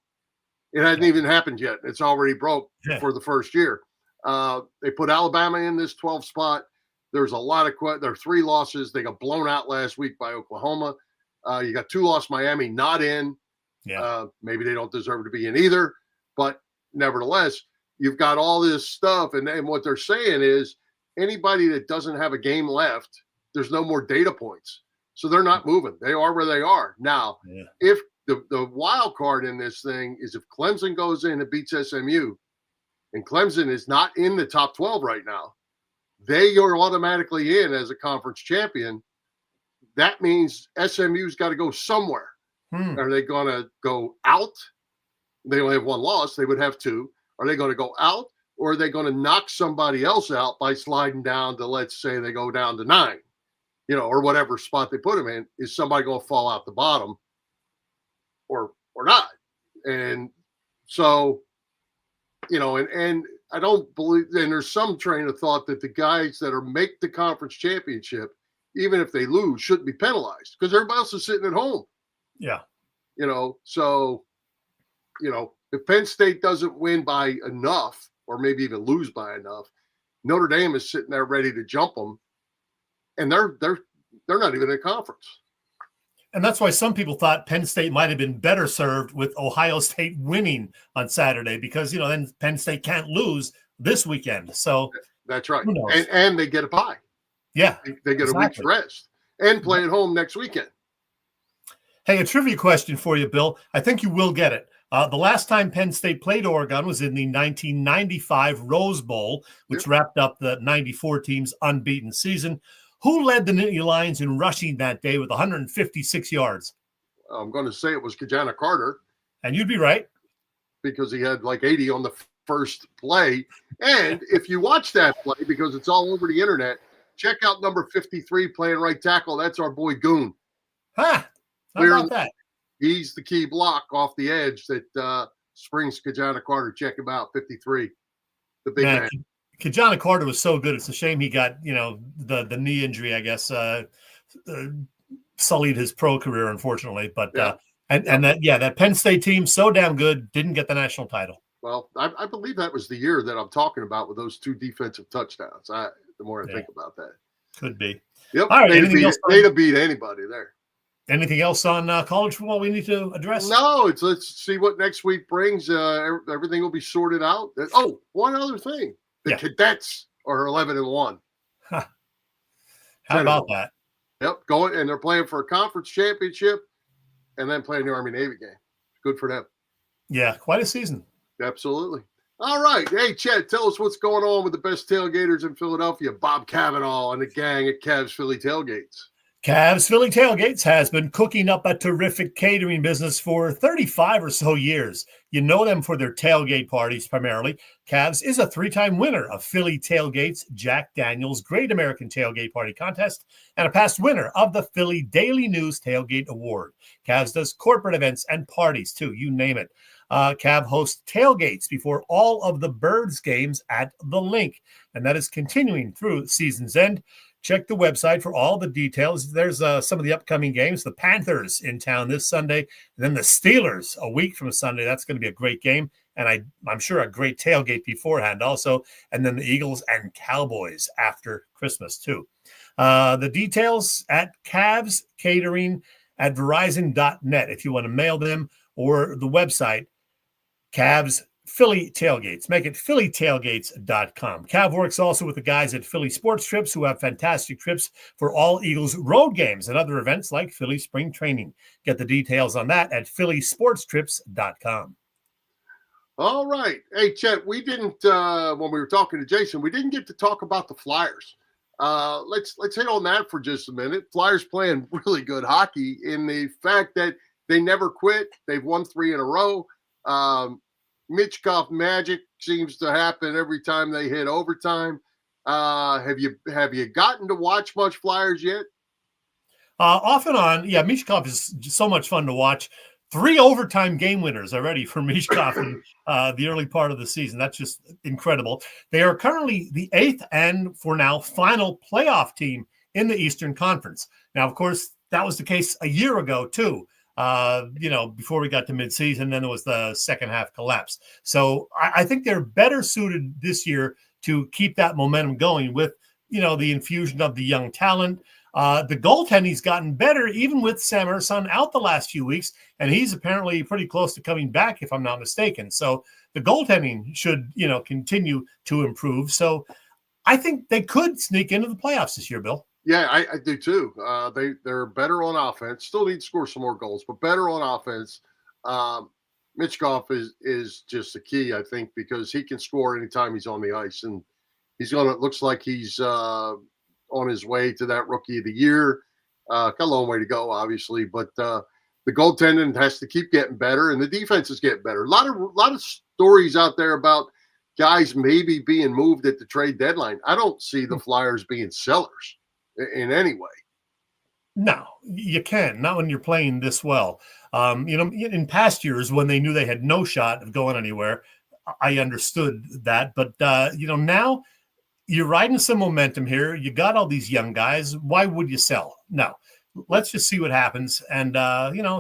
Speaker 4: It hasn't even happened yet. It's already broke for the first year. They put Alabama in this 12th spot. There's a lot of there are 3 losses. They got blown out last week by Oklahoma. You got 2 lost Miami, not in. Yeah. Maybe they don't deserve to be in either. But nevertheless, you've got all this stuff. And what they're saying is anybody that doesn't have a game left, there's no more data points. So they're not moving. They are where they are. Now, if the wild card in this thing is if Clemson goes in and beats SMU, and Clemson is not in the top 12 right now, they are automatically in as a conference champion. That means SMU's got to go somewhere. Are they going to go out? They only have 1 loss. They would have 2. Are they going to go out, or are they going to knock somebody else out by sliding down to, let's say they go down to 9, or whatever spot they put them in? Is somebody going to fall out the bottom or not? And so, and I don't believe, and there's some train of thought that the guys that make the conference championship, even if they lose, shouldn't be penalized because everybody else is sitting at home.
Speaker 5: Yeah.
Speaker 4: So, if Penn State doesn't win by enough, or maybe even lose by enough, Notre Dame is sitting there ready to jump them, and they're not even in a conference.
Speaker 5: And that's why some people thought Penn State might have been better served with Ohio State winning on Saturday because, then Penn State can't lose this weekend. So
Speaker 4: that's right. And they get a bye.
Speaker 5: Yeah.
Speaker 4: They get a week's rest and play at home next weekend.
Speaker 5: Hey, a trivia question for you, Bill. I think you will get it. The last time Penn State played Oregon was in the 1995 Rose Bowl, which wrapped up the 94 team's unbeaten season. Who led the Nittany Lions in rushing that day with 156 yards?
Speaker 4: I'm going to say it was Kajana Carter.
Speaker 5: And you'd be right.
Speaker 4: Because he had like 80 on the first play. And if you watch that play, because it's all over the internet, check out number 53 playing right tackle. That's our boy Goon.
Speaker 5: How about that?
Speaker 4: He's the key block off the edge that springs Kajana Carter. Check him out, 53. the big man.
Speaker 5: Kajana Carter was so good. It's a shame he got, the knee injury, I guess, sullied his pro career, unfortunately. But that Penn State team, so damn good, didn't get the national title.
Speaker 4: Well, I believe that was the year that I'm talking about with those 2 defensive touchdowns. The more I think about that.
Speaker 5: Could be.
Speaker 4: Yep.
Speaker 5: All right.
Speaker 4: They'd have beat anybody there.
Speaker 5: Anything else on college football we need to address?
Speaker 4: No, let's see what next week brings. Everything will be sorted out. Oh, one other thing. The Cadets are 11-1.
Speaker 5: How about that?
Speaker 4: Yep, and they're playing for a conference championship and then playing the Army-Navy game. Good for them.
Speaker 5: Yeah, quite a season.
Speaker 4: Absolutely. All right. Hey, Chet, tell us what's going on with the best tailgaters in Philadelphia, Bob Cavanaugh and the gang at Cavs Philly Tailgates.
Speaker 5: Cavs Philly Tailgates has been cooking up a terrific catering business for 35 or so years. You know them for their tailgate parties primarily. Cavs is a 3-time winner of Philly Tailgates Jack Daniels Great American Tailgate Party Contest and a past winner of the Philly Daily News Tailgate Award. Cavs does corporate events and parties too, you name it. Cav hosts tailgates before all of the Birds games at the Link, and that is continuing through season's end. Check the website for all the details. There's some of the upcoming games. The Panthers in town this Sunday, and then the Steelers a week from Sunday. That's going to be a great game, and I'm sure a great tailgate beforehand also. And then the Eagles and Cowboys after Christmas too. The details at Cavs Catering at Verizon.net if you want to mail them, or the website Cavs Philly Tailgates. Make it phillytailgates.com. Cav works also with the guys at Philly Sports Trips who have fantastic trips for all Eagles road games and other events like Philly Spring Training. Get the details on that at phillysportstrips.com.
Speaker 4: All right. Hey, Chet, we didn't, when we were talking to Jason, we didn't get to talk about the Flyers. Let's hit on that for just a minute. Flyers playing really good hockey in the fact that they never quit. They've won 3 in a row. Mitchkov magic seems to happen every time they hit overtime. Have you gotten to watch much Flyers yet?
Speaker 5: Off and on. Yeah, Mitchkov is just so much fun to watch. 3 overtime game winners already for Mitchkov in the early part of the season. That's just incredible. They are currently the 8th and, for now, final playoff team in the Eastern Conference. Now, of course, that was the case a year ago, too. Before we got to midseason, then there was the second half collapse. So I think they're better suited this year to keep that momentum going with, the infusion of the young talent. The goaltending's gotten better, even with Sam Ersson out the last few weeks, and he's apparently pretty close to coming back, if I'm not mistaken. So the goaltending should, continue to improve. So I think they could sneak into the playoffs this year, Bill.
Speaker 4: Yeah, I do too. They're better on offense. Still need to score some more goals, but better on offense. Mitchkov is just the key, I think, because he can score anytime he's on the ice, and looks like he's on his way to that Rookie of the Year. Got a long way to go, obviously, but the goaltending has to keep getting better, and the defense is getting better. A lot of stories out there about guys maybe being moved at the trade deadline. I don't see the Flyers being sellers in any way.
Speaker 5: No, you can't. Not when you're playing this well. In past years when they knew they had no shot of going anywhere, I understood that. But, now you're riding some momentum here. You got all these young guys. Why would you sell? No. Let's just see what happens and,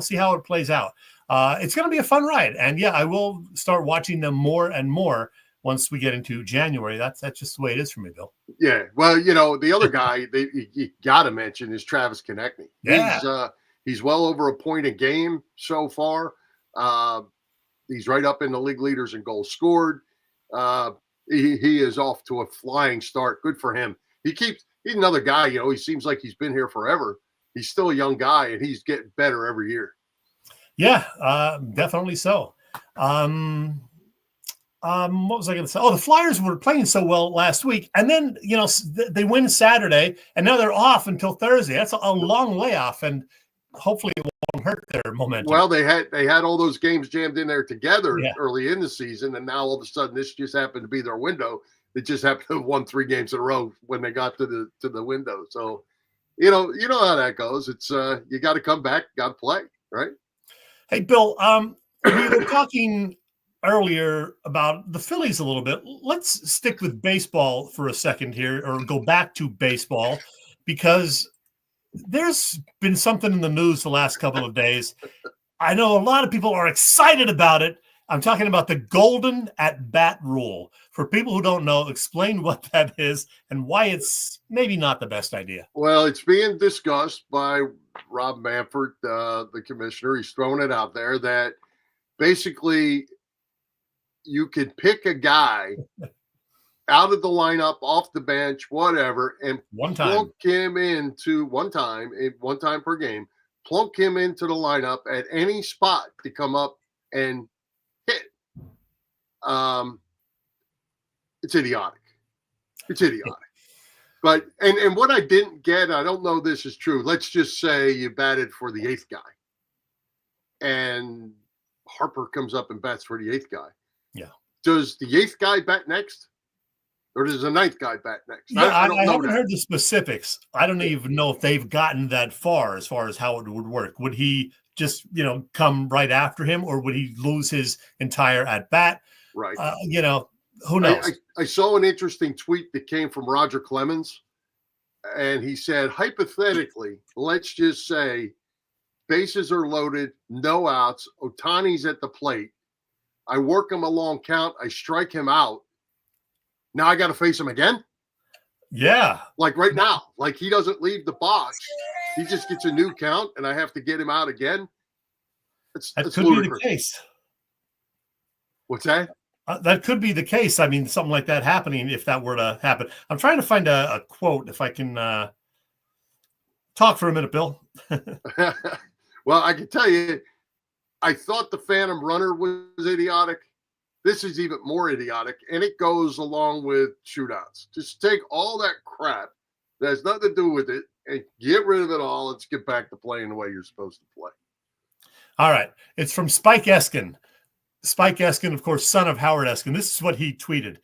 Speaker 5: see how it plays out. It's going to be a fun ride. And, yeah, I will start watching them more and more once we get into January. That's just the way it is for me, Bill.
Speaker 4: Yeah. Well, the other guy you got to mention is Travis Konechny.
Speaker 5: Yeah.
Speaker 4: He's well over a point a game so far. He's right up in the league leaders in goals scored. He is off to a flying start. Good for him. He's another guy, he seems like he's been here forever. He's still a young guy, and he's getting better every year.
Speaker 5: Yeah, definitely so. What was I going to say? Oh, the Flyers were playing so well last week. And then, they win Saturday, and now they're off until Thursday. That's a long layoff, and hopefully it won't hurt their momentum.
Speaker 4: Well, they had all those games jammed in there together early in the season, and now all of a sudden this just happened to be their window. They just happened to have won 3 games in a row when they got to the window. So, you know how that goes. It's you got to come back, got to play, right?
Speaker 5: Hey, Bill, we were talking earlier about the Phillies a little bit. Let's stick with baseball for a second here, or go back to baseball, because there's been something in the news the last couple of days. I know a lot of people are excited about it. I'm talking about the golden at bat rule. For people who don't know, explain what that is and why it's maybe not the best idea.
Speaker 4: Well, it's being discussed by Rob Manfred, the commissioner. He's throwing it out there that basically you could pick a guy out of the lineup, off the bench, whatever, and plunk him into one time per game, plunk him into the lineup at any spot to come up and hit. It's idiotic. It's idiotic. But and what I didn't get, I don't know this is true. Let's just say you batted for the eighth guy, and Harper comes up and bats for the eighth guy.
Speaker 5: Yeah.
Speaker 4: Does the eighth guy bat next? Or does the ninth guy bat next?
Speaker 5: Yeah, I haven't heard the specifics. I don't even know if they've gotten that far as how it would work. Would he just, come right after him, or would he lose his entire at bat?
Speaker 4: Right.
Speaker 5: Who knows?
Speaker 4: I saw an interesting tweet that came from Roger Clemens, and he said, hypothetically, let's just say bases are loaded, no outs, Ohtani's at the plate. I work him a long count. I strike him out. Now I got to face him again?
Speaker 5: Yeah.
Speaker 4: Like right now. Like he doesn't leave the box. He just gets a new count, and I have to get him out again?
Speaker 5: That could be the case.
Speaker 4: What's that?
Speaker 5: That could be the case. I mean, something like that happening, if that were to happen. I'm trying to find a quote, if I can talk for a minute, Bill.
Speaker 4: Well, I can tell you, I thought the Phantom Runner was idiotic. This is even more idiotic, and it goes along with shootouts. Just take all that crap that has nothing to do with it and get rid of it all. Let's get back to playing the way you're supposed to play.
Speaker 5: All right. It's from Spike Eskin. Spike Eskin, of course, son of Howard Eskin. This is what he tweeted.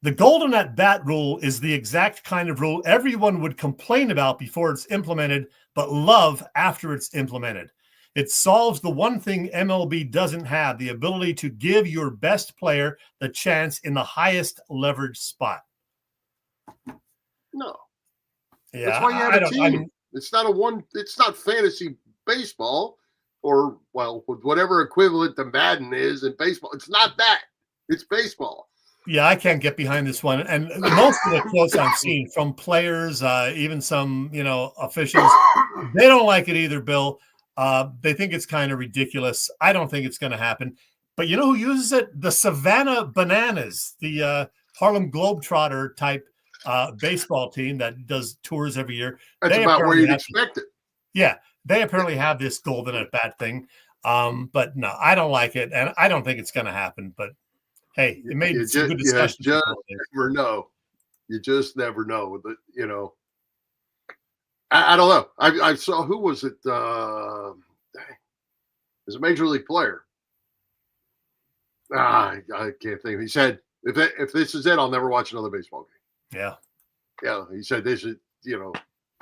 Speaker 5: The golden at bat rule is the exact kind of rule everyone would complain about before it's implemented, but love after it's implemented. It solves the one thing MLB doesn't have, the ability to give your best player the chance in the highest leverage spot.
Speaker 4: No.
Speaker 5: Yeah,
Speaker 4: that's why you have a team. It's not fantasy baseball, or, well, whatever equivalent to Madden is in baseball. It's not that. It's baseball.
Speaker 5: Yeah, I can't get behind this one. And most of the quotes I've seen from players, even some, officials, they don't like it either, Bill. They think it's kind of ridiculous. I don't think it's going to happen. But you know who uses it? The Savannah Bananas, the Harlem Globetrotter type baseball team that does tours every year.
Speaker 4: That's about where you'd expect it.
Speaker 5: Yeah, they apparently have this golden at bat thing. But no, I don't like it, and I don't think it's going to happen. But hey, it made some good discussion.
Speaker 4: You just never know. You just never know. I don't know. I saw, who was it? It was a major league player. I can't think. He said, if this is it, I'll never watch another baseball game.
Speaker 5: Yeah.
Speaker 4: Yeah. He said this is,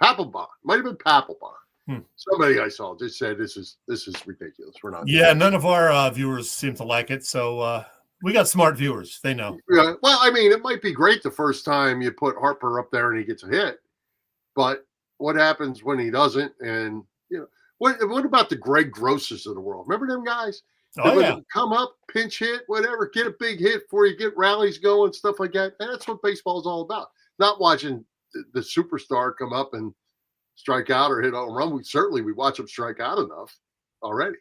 Speaker 4: Papelbon. Might have been Papelbon. Somebody I saw just said this is ridiculous. We're not.
Speaker 5: Yeah, none of our viewers seem to like it. So we got smart viewers. They know.
Speaker 4: Yeah. Well, I mean, it might be great the first time you put Harper up there and he gets a hit, but what happens when he doesn't? And what about the Greg Grosses of the world? Remember them guys?
Speaker 5: Oh, yeah.
Speaker 4: Come up, pinch hit, whatever, get a big hit before you get rallies going, stuff like that. And that's what baseball is all about. Not watching the superstar come up and strike out or hit a home run. We watch them strike out enough already.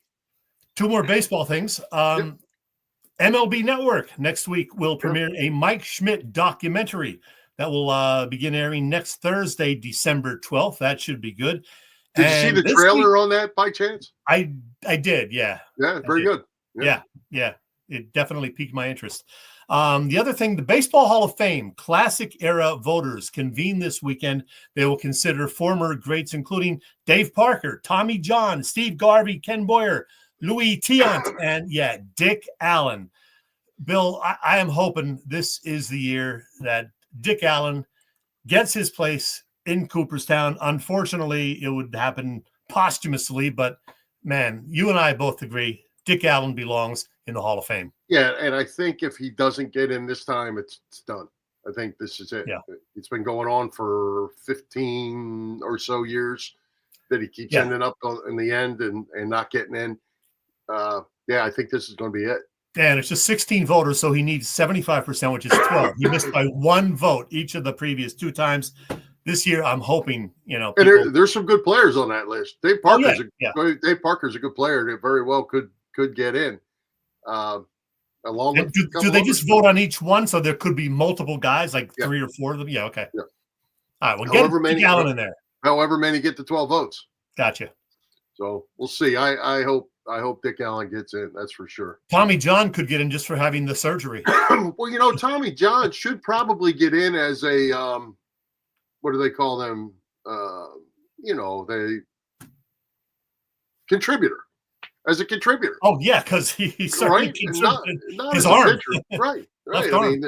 Speaker 5: Two more baseball things. MLB Network next week will premiere a Mike Schmidt documentary that will begin airing next Thursday, December 12th. That should be good.
Speaker 4: Did you see the trailer on that by chance?
Speaker 5: I did, yeah.
Speaker 4: Yeah, very good.
Speaker 5: Yeah. It definitely piqued my interest. The other thing, the Baseball Hall of Fame Classic Era voters convene this weekend. They will consider former greats, including Dave Parker, Tommy John, Steve Garvey, Ken Boyer, Louis Tiant, and Dick Allen. Bill, I am hoping this is the year that Dick Allen gets his place in Cooperstown. Unfortunately, it would happen posthumously, but man, you and I both agree Dick Allen belongs in the Hall of Fame.
Speaker 4: Yeah, and I think if he doesn't get in this time, it's done. I think this is it.
Speaker 5: Yeah.
Speaker 4: It's been going on for 15 or so years that he keeps ending up in the end and not getting in. Yeah, I think this is going to be it.
Speaker 5: And it's just 16 voters, so he needs 75%, which is 12. He missed by 1 vote each of the previous 2 times. This year, I'm hoping, people...
Speaker 4: And there's some good players on that list. Dave Parker's a good player that very well could get in. Along with
Speaker 5: do they just vote on each one, so there could be multiple guys, like 3 or 4 of them? Yeah, okay. Yeah. All right, well, get Allen in there.
Speaker 4: However many get the 12 votes.
Speaker 5: Gotcha.
Speaker 4: So we'll see. I hope Dick Allen gets in. That's for sure.
Speaker 5: Tommy John could get in just for having the surgery.
Speaker 4: Well, Tommy John should probably get in as a what do they call them? The contributor. As a contributor.
Speaker 5: Oh yeah, because he certainly contributed
Speaker 4: not
Speaker 5: his arm.
Speaker 4: Right. I mean,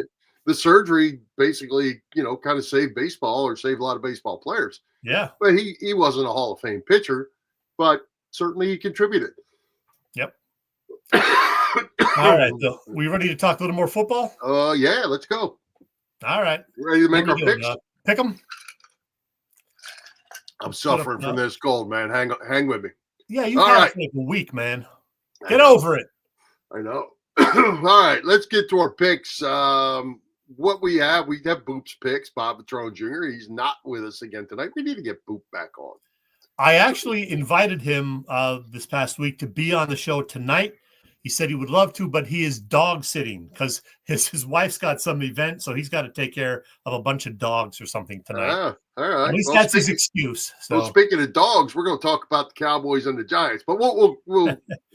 Speaker 4: the surgery basically, kind of saved baseball or saved a lot of baseball players.
Speaker 5: Yeah.
Speaker 4: But he wasn't a Hall of Fame pitcher, but certainly he contributed.
Speaker 5: Yep. All right. So we ready to talk a little more football?
Speaker 4: Yeah, let's go.
Speaker 5: All right.
Speaker 4: You ready to make our picks?
Speaker 5: Pick them.
Speaker 4: I'm suffering from this cold, man. Hang with me.
Speaker 5: Yeah, you got like a week, man. Get over it.
Speaker 4: I know. All right, let's get to our picks. What we have Boop's picks, Bob Patrone Jr. He's not with us again tonight. We need to get Boop back on.
Speaker 5: I actually invited him this past week to be on the show tonight. He said he would love to, but he is dog sitting because his wife's got some event, so he's got to take care of a bunch of dogs or something tonight.
Speaker 4: All right.
Speaker 5: At least that's his excuse. So.
Speaker 4: Well, speaking of dogs, we're going to talk about the Cowboys and the Giants, but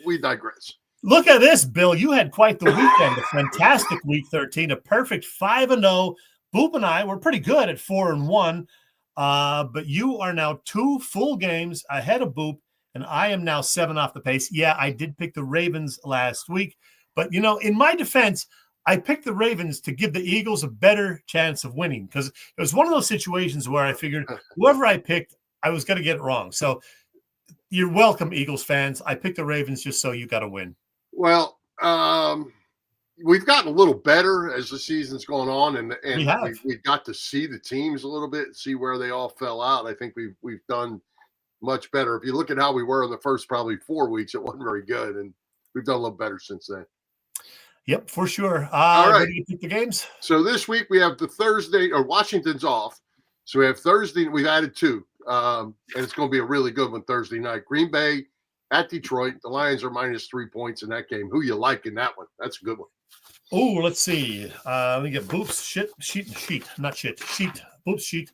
Speaker 4: we digress.
Speaker 5: Look at this, Bill. You had quite the weekend. A fantastic week 13, a perfect 5-0. Boop and I were pretty good at 4-1, but you are now 2 full games ahead of Boop. And I am now 7 off the pace. Yeah, I did pick the Ravens last week. But, in my defense, I picked the Ravens to give the Eagles a better chance of winning because it was one of those situations where I figured whoever I picked, I was going to get it wrong. So you're welcome, Eagles fans. I picked the Ravens just so you got to win.
Speaker 4: Well, we've gotten a little better as the season's going on, and we got to see the teams a little bit, see where they all fell out. I think we've done much better. If you look at how we were in the first probably 4 weeks, it wasn't very good, and we've done a little better since then.
Speaker 5: Yep, for sure.
Speaker 4: All right.
Speaker 5: Ready to pick the games?
Speaker 4: So this week we have the Thursday, or Washington's off. So we have Thursday. We've added 2, and it's going to be a really good one Thursday night. Green Bay at Detroit. The Lions are -3 points in that game. Who you like in that one? That's a good one.
Speaker 5: Oh, let's see. Let me get Boop's sheet. Boop's sheet.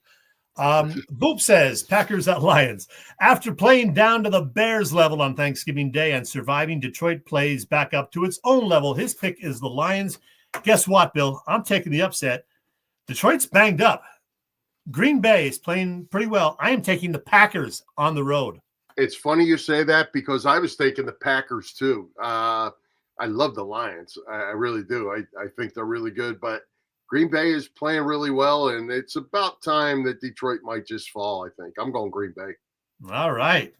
Speaker 5: Boop says Packers at Lions. After playing down to the Bears level on Thanksgiving Day and surviving, Detroit plays back up to its own level. His pick is the Lions. Guess what, Bill? I'm taking the upset. Detroit's banged up. Green Bay is playing pretty well. I am taking the Packers on the road.
Speaker 4: It's funny you say that because I was taking the Packers too. I love the Lions. I really do. I think they're really good, but Green Bay is playing really well, and it's about time that Detroit might just fall, I think. I'm going Green Bay.
Speaker 5: All right.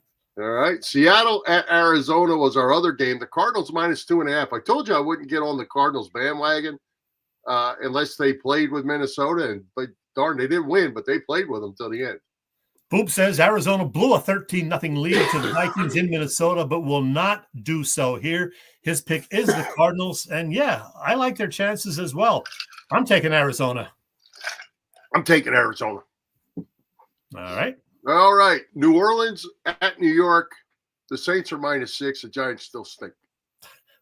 Speaker 4: Seattle at Arizona was our other game. The Cardinals -2.5. I told you I wouldn't get on the Cardinals bandwagon unless they played with Minnesota, but darn, they didn't win, but they played with them till the end.
Speaker 5: Boop says Arizona blew a 13-0 lead to the Vikings in Minnesota, but will not do so here. His pick is the Cardinals, and yeah, I like their chances as well. I'm taking Arizona.
Speaker 4: I'm taking Arizona.
Speaker 5: All
Speaker 4: right. New Orleans at New York. The Saints are -6. The Giants still stink.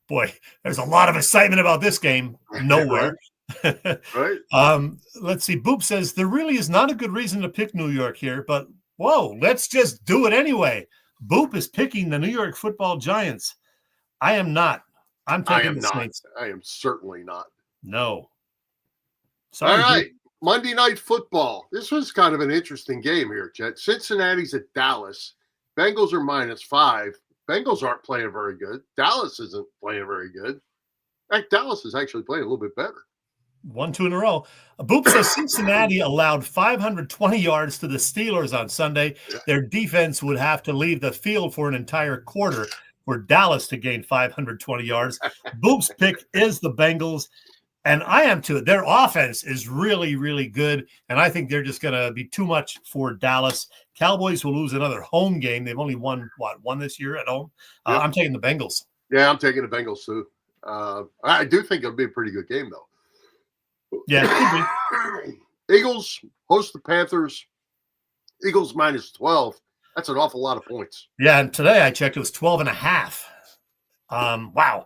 Speaker 5: Boy, there's a lot of excitement about this game. Nowhere.
Speaker 4: Right.
Speaker 5: Let's see. Boop says there really is not a good reason to pick New York here, but whoa, let's just do it anyway. Boop is picking the New York Football Giants. I am not. I'm taking the Saints.
Speaker 4: I am certainly not.
Speaker 5: No. Sorry,
Speaker 4: all right. Boop. Monday Night Football. This was kind of an interesting game here, Chet. Cincinnati's at Dallas. Bengals are -5. Bengals aren't playing very good. Dallas isn't playing very good. In fact, Dallas is actually playing a little bit better.
Speaker 5: 1-2 in a row. Boop says Cincinnati allowed 520 yards to the Steelers on Sunday. Their defense would have to leave the field for an entire quarter. for Dallas to gain 520 yards. Boop's pick is the Bengals, and I am too. Their offense is really, really good, and I think they're just going to be too much for Dallas. Cowboys will lose another home game. They've only won, one this year at home?
Speaker 4: Yep.
Speaker 5: I'm taking the Bengals.
Speaker 4: Yeah, I'm taking the Bengals too. I do think it'll be a pretty good game, though.
Speaker 5: Yeah, it could
Speaker 4: be. Eagles host the Panthers. Eagles minus 12. That's an awful lot of points.
Speaker 5: Yeah, and today I checked, it was 12.5. Wow.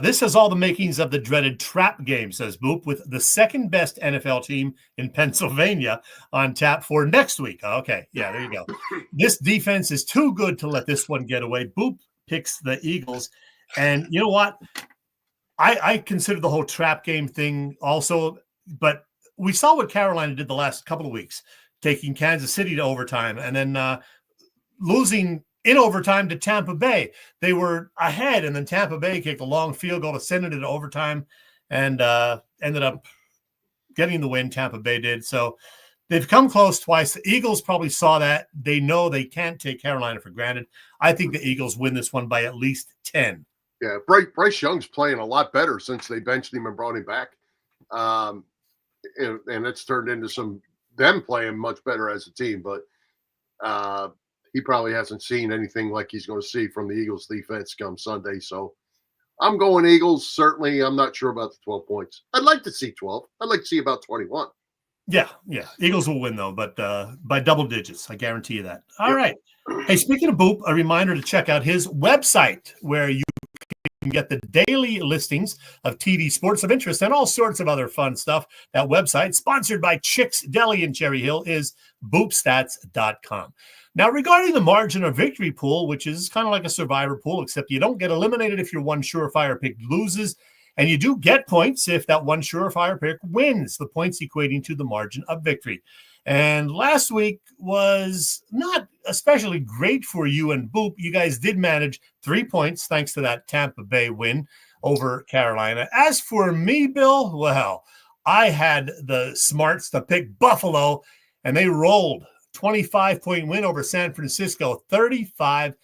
Speaker 5: This has all the makings of the dreaded trap game, says Boop, with the second best NFL team in Pennsylvania on tap for next week. Okay, yeah, there you go. This defense is too good to let this one get away. Boop picks the Eagles. And you know what? I consider the whole trap game thing also, but we saw what Carolina did the last couple of weeks, taking Kansas City to overtime and then losing in overtime to Tampa Bay. They were ahead, and then Tampa Bay kicked a long field goal to send it into overtime and ended up getting the win. Tampa Bay did. So they've come close twice. The Eagles probably saw that. They know they can't take Carolina for granted. I think the Eagles win this one by at least 10.
Speaker 4: Yeah, Bryce Young's playing a lot better since they benched him and brought him back. And it's turned into them playing much better as a team, but he probably hasn't seen anything like he's going to see from the Eagles defense come Sunday. So I'm going Eagles. Certainly, I'm not sure about the 12 points. I'd like to see 12. I'd like to see about 21.
Speaker 5: Yeah. Eagles will win, though, but by double digits. I guarantee you that. All right. Hey, speaking of Boop, a reminder to check out his website where you can get the daily listings of TV sports of interest and all sorts of other fun stuff. That website, sponsored by Chick's Deli in Cherry Hill, is boopstats.com. Now, regarding the margin of victory pool, which is kind of like a survivor pool, except you don't get eliminated if your one surefire pick loses, and you do get points if that one surefire pick wins, the points equating to the margin of victory. And last week was not especially great for you and Boop. You guys did manage 3 points thanks to that Tampa Bay win over Carolina. As for me, Bill, well, I had the smarts to pick Buffalo, and they rolled. 25-point win over San Francisco, 35-10.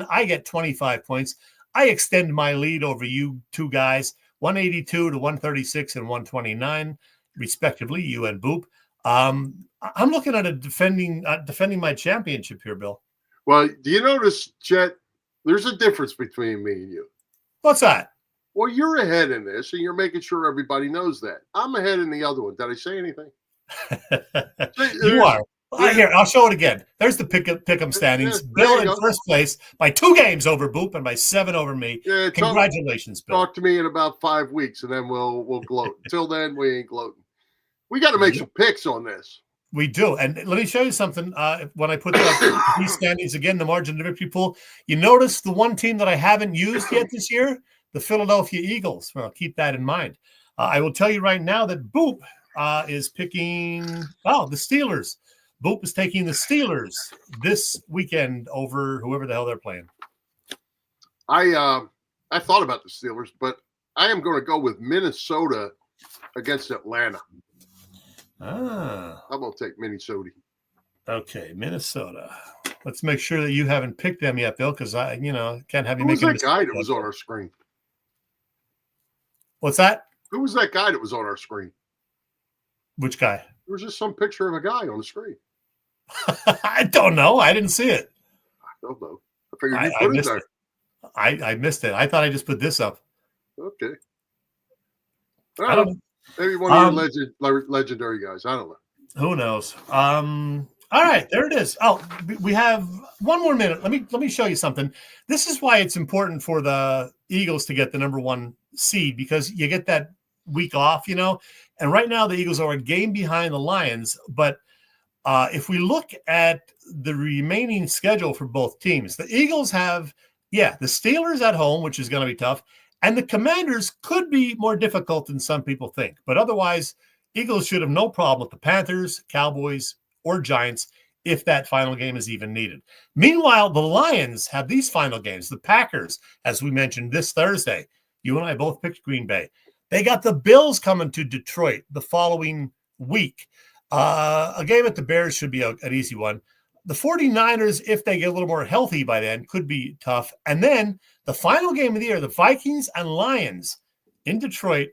Speaker 5: I get 25 points. I extend my lead over you two guys, 182 to 136 and 129, respectively, you and Boop. I'm looking at defending my championship here, Bill.
Speaker 4: Well, do you notice, Chet, there's a difference between me and you.
Speaker 5: What's that?
Speaker 4: Well, you're ahead in this, and you're making sure everybody knows that. I'm ahead in the other one. Did I say anything?
Speaker 5: You are. Here, I'll show it again. There's the pick'em standings. Bill in first place by 2 games over Boop and by 7 over me. Yeah, congratulations, Bill.
Speaker 4: Talk to me in about 5 weeks, and then we'll gloat. Till then, we ain't gloating. We got to make some picks on this.
Speaker 5: We do. And let me show you something. When I put these standings again, the margin of victory pool, you notice the one team that I haven't used yet this year, the Philadelphia Eagles. Well, keep that in mind. I will tell you right now that Boop is picking, the Steelers. Boop is taking the Steelers this weekend over whoever the hell they're playing.
Speaker 4: I thought about the Steelers, but I am going to go with Minnesota against Atlanta. I'm going to take Minnesota.
Speaker 5: Okay, Minnesota. Let's make sure that you haven't picked them yet, Bill, because I can't have you make a
Speaker 4: mistake. Who was that guy that was on our screen?
Speaker 5: What's that?
Speaker 4: Who was that guy that was on our screen?
Speaker 5: Which guy?
Speaker 4: There was just some picture of a guy on the screen.
Speaker 5: I don't know. I didn't see it.
Speaker 4: I don't know. I figured you put it there.
Speaker 5: I missed it. I thought I just put this up.
Speaker 4: Okay.
Speaker 5: I don't know.
Speaker 4: Maybe one of your legendary guys. I don't know.
Speaker 5: Who knows? All right, there it is. Oh, we have 1 more minute. Let me show you something. This is why it's important for the Eagles to get the number 1 seed, because you get that week off, And right now the Eagles are a game behind the Lions, but if we look at the remaining schedule for both teams, the Eagles have, the Steelers at home, which is going to be tough, and the Commanders could be more difficult than some people think. But otherwise, Eagles should have no problem with the Panthers, Cowboys, or Giants if that final game is even needed. Meanwhile, the Lions have these final games. The Packers, as we mentioned, this Thursday. You and I both picked Green Bay. They got the Bills coming to Detroit the following week. A game at the Bears should be an easy one. the 49ers, if they get a little more healthy by then, could be tough. And then the final game of the year, the Vikings and Lions in Detroit,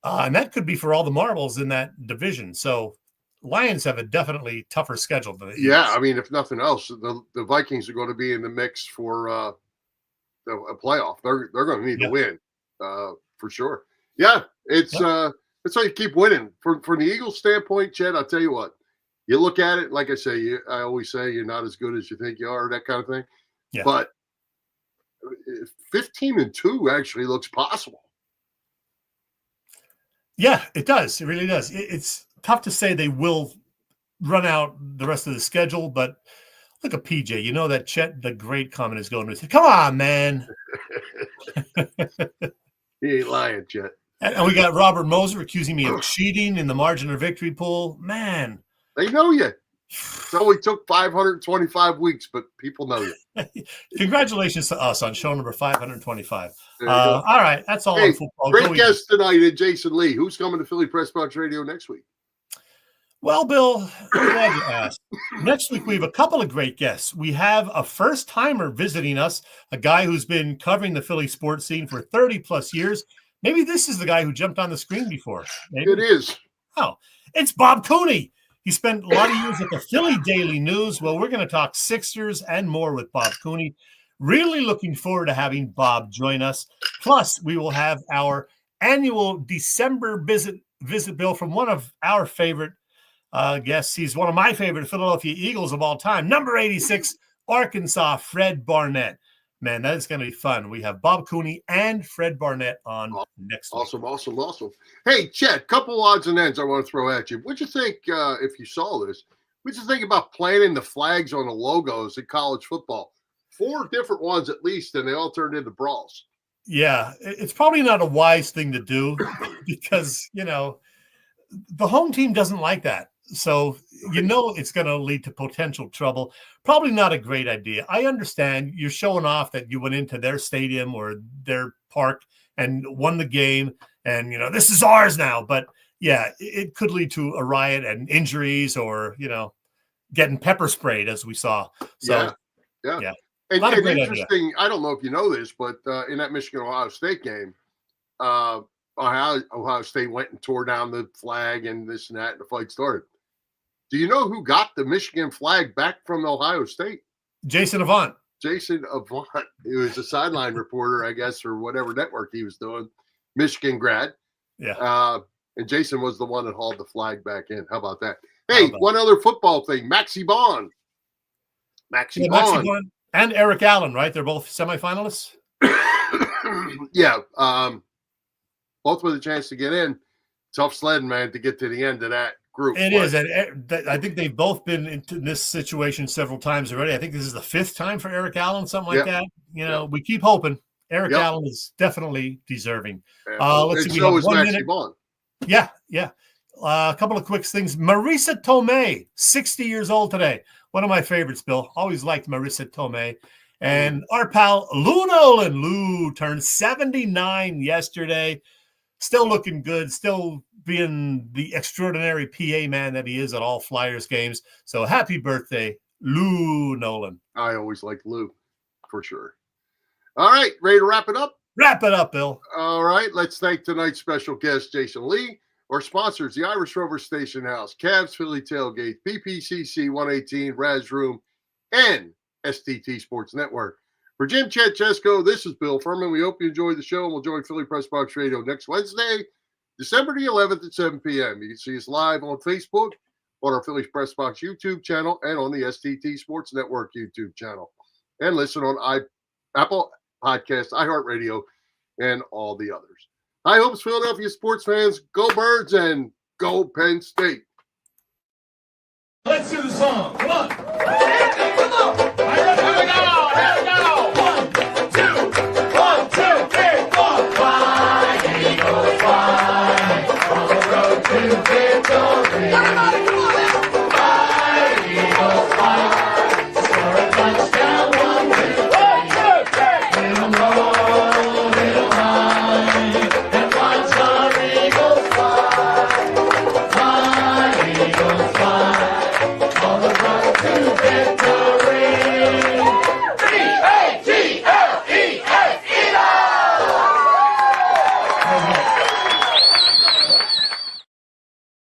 Speaker 5: and that could be for all the marbles in that division. So Lions have a definitely tougher schedule than the Eagles.
Speaker 4: Yeah, I mean, if nothing else, the Vikings are going to be in the mix for a playoff. They're going to need to win for sure. Yeah, it's how you keep winning. From the Eagles' standpoint, Chet, I'll tell you what. You look at it, like I say, I always say you're not as good as you think you are, that kind of thing.
Speaker 5: Yeah.
Speaker 4: But 15-2 actually looks possible.
Speaker 5: Yeah, it does. It really does. It's tough to say they will run out the rest of the schedule, but look at PJ. You know that Chet, the great comment, is going to say, come on, man.
Speaker 4: He ain't lying, Chet.
Speaker 5: And we got Robert Moser accusing me of cheating in the margin of victory pool. Man.
Speaker 4: They know you. It only took 525 weeks, but people know you.
Speaker 5: Congratulations to us on show number 525. All right, that's all on football.
Speaker 4: Great guest tonight, Jason Lee. Who's coming to Philly Press Box Radio next week?
Speaker 5: Well, Bill, I'm glad you asked. Next week, we have a couple of great guests. We have a first-timer visiting us, a guy who's been covering the Philly sports scene for 30-plus years. Maybe this is the guy who jumped on the screen before. Maybe.
Speaker 4: It is.
Speaker 5: Oh, it's Bob Cooney. He spent a lot of years at the Philly Daily News. Well, we're going to talk Sixers and more with Bob Cooney. Really looking forward to having Bob join us. Plus, we will have our annual December visit, Bill, from one of our favorite guests. He's one of my favorite Philadelphia Eagles of all time, number 86, Arkansas, Fred Barnett. Man, that is going to be fun. We have Bob Cooney and Fred Barnett on next week.
Speaker 4: Awesome. Hey, Chet, couple odds and ends I want to throw at you. What'd you think, if you saw this, what'd you think about planting the flags on the logos in college football? 4 different ones at least, and they all turned into brawls.
Speaker 5: Yeah, it's probably not a wise thing to do because, the home team doesn't like that. So, it's going to lead to potential trouble. Probably not a great idea. I understand you're showing off that you went into their stadium or their park and won the game and, this is ours now. But, yeah, it could lead to a riot and injuries or, getting pepper sprayed, as we saw. So, yeah.
Speaker 4: And interesting, idea. I don't know if you know this, but in that Michigan-Ohio State game, Ohio State went and tore down the flag and this and that, and the fight started. Do you know who got the Michigan flag back from Ohio State?
Speaker 5: Jason Avant.
Speaker 4: Jason Avant. He was a sideline reporter, I guess, or whatever network he was doing. Michigan grad.
Speaker 5: Yeah.
Speaker 4: And Jason was the one that hauled the flag back in. How about that? Hey, one other football thing. Maxie Bond. Maxie Bond.
Speaker 5: And Eric Allen, right? They're both semifinalists?
Speaker 4: Yeah. Both with a chance to get in. Tough sledding, man, to get to the end of that group.
Speaker 5: It is. And I think they've both been in this situation several times already. I think this is the 5th time for Eric Allen, something like that. We keep hoping. Eric Allen is definitely deserving. Let's see.
Speaker 4: So is Maxie Bond.
Speaker 5: Yeah. A couple of quick things. Marisa Tomei, 60 years old today. One of my favorites, Bill. Always liked Marisa Tomei. And our pal Lou Nolan. Lou turned 79 yesterday. Still looking good. Still being the extraordinary PA man that he is at all Flyers games. So happy birthday, Lou Nolan.
Speaker 4: I always liked Lou, for sure. All right, ready to wrap it up?
Speaker 5: Wrap it up, Bill.
Speaker 4: All right, let's thank tonight's special guest, Jason Lee. Our sponsors, the Irish Rover Station House, Cavs Philly Tailgate, PPCC 118, Raz Room, and STT Sports Network. For Jim Chet Chesko, this is Bill Furman. We hope you enjoyed the show, and we'll join Philly Press Box Radio next Wednesday, December the 11th at 7 p.m. You can see us live on Facebook, on our Philly Press Box YouTube channel, and on the STT Sports Network YouTube channel. And listen on Apple Podcasts, iHeartRadio, and all the others. High hopes, Philadelphia sports fans. Go Birds and go Penn State.
Speaker 2: Let's do the song. Come on.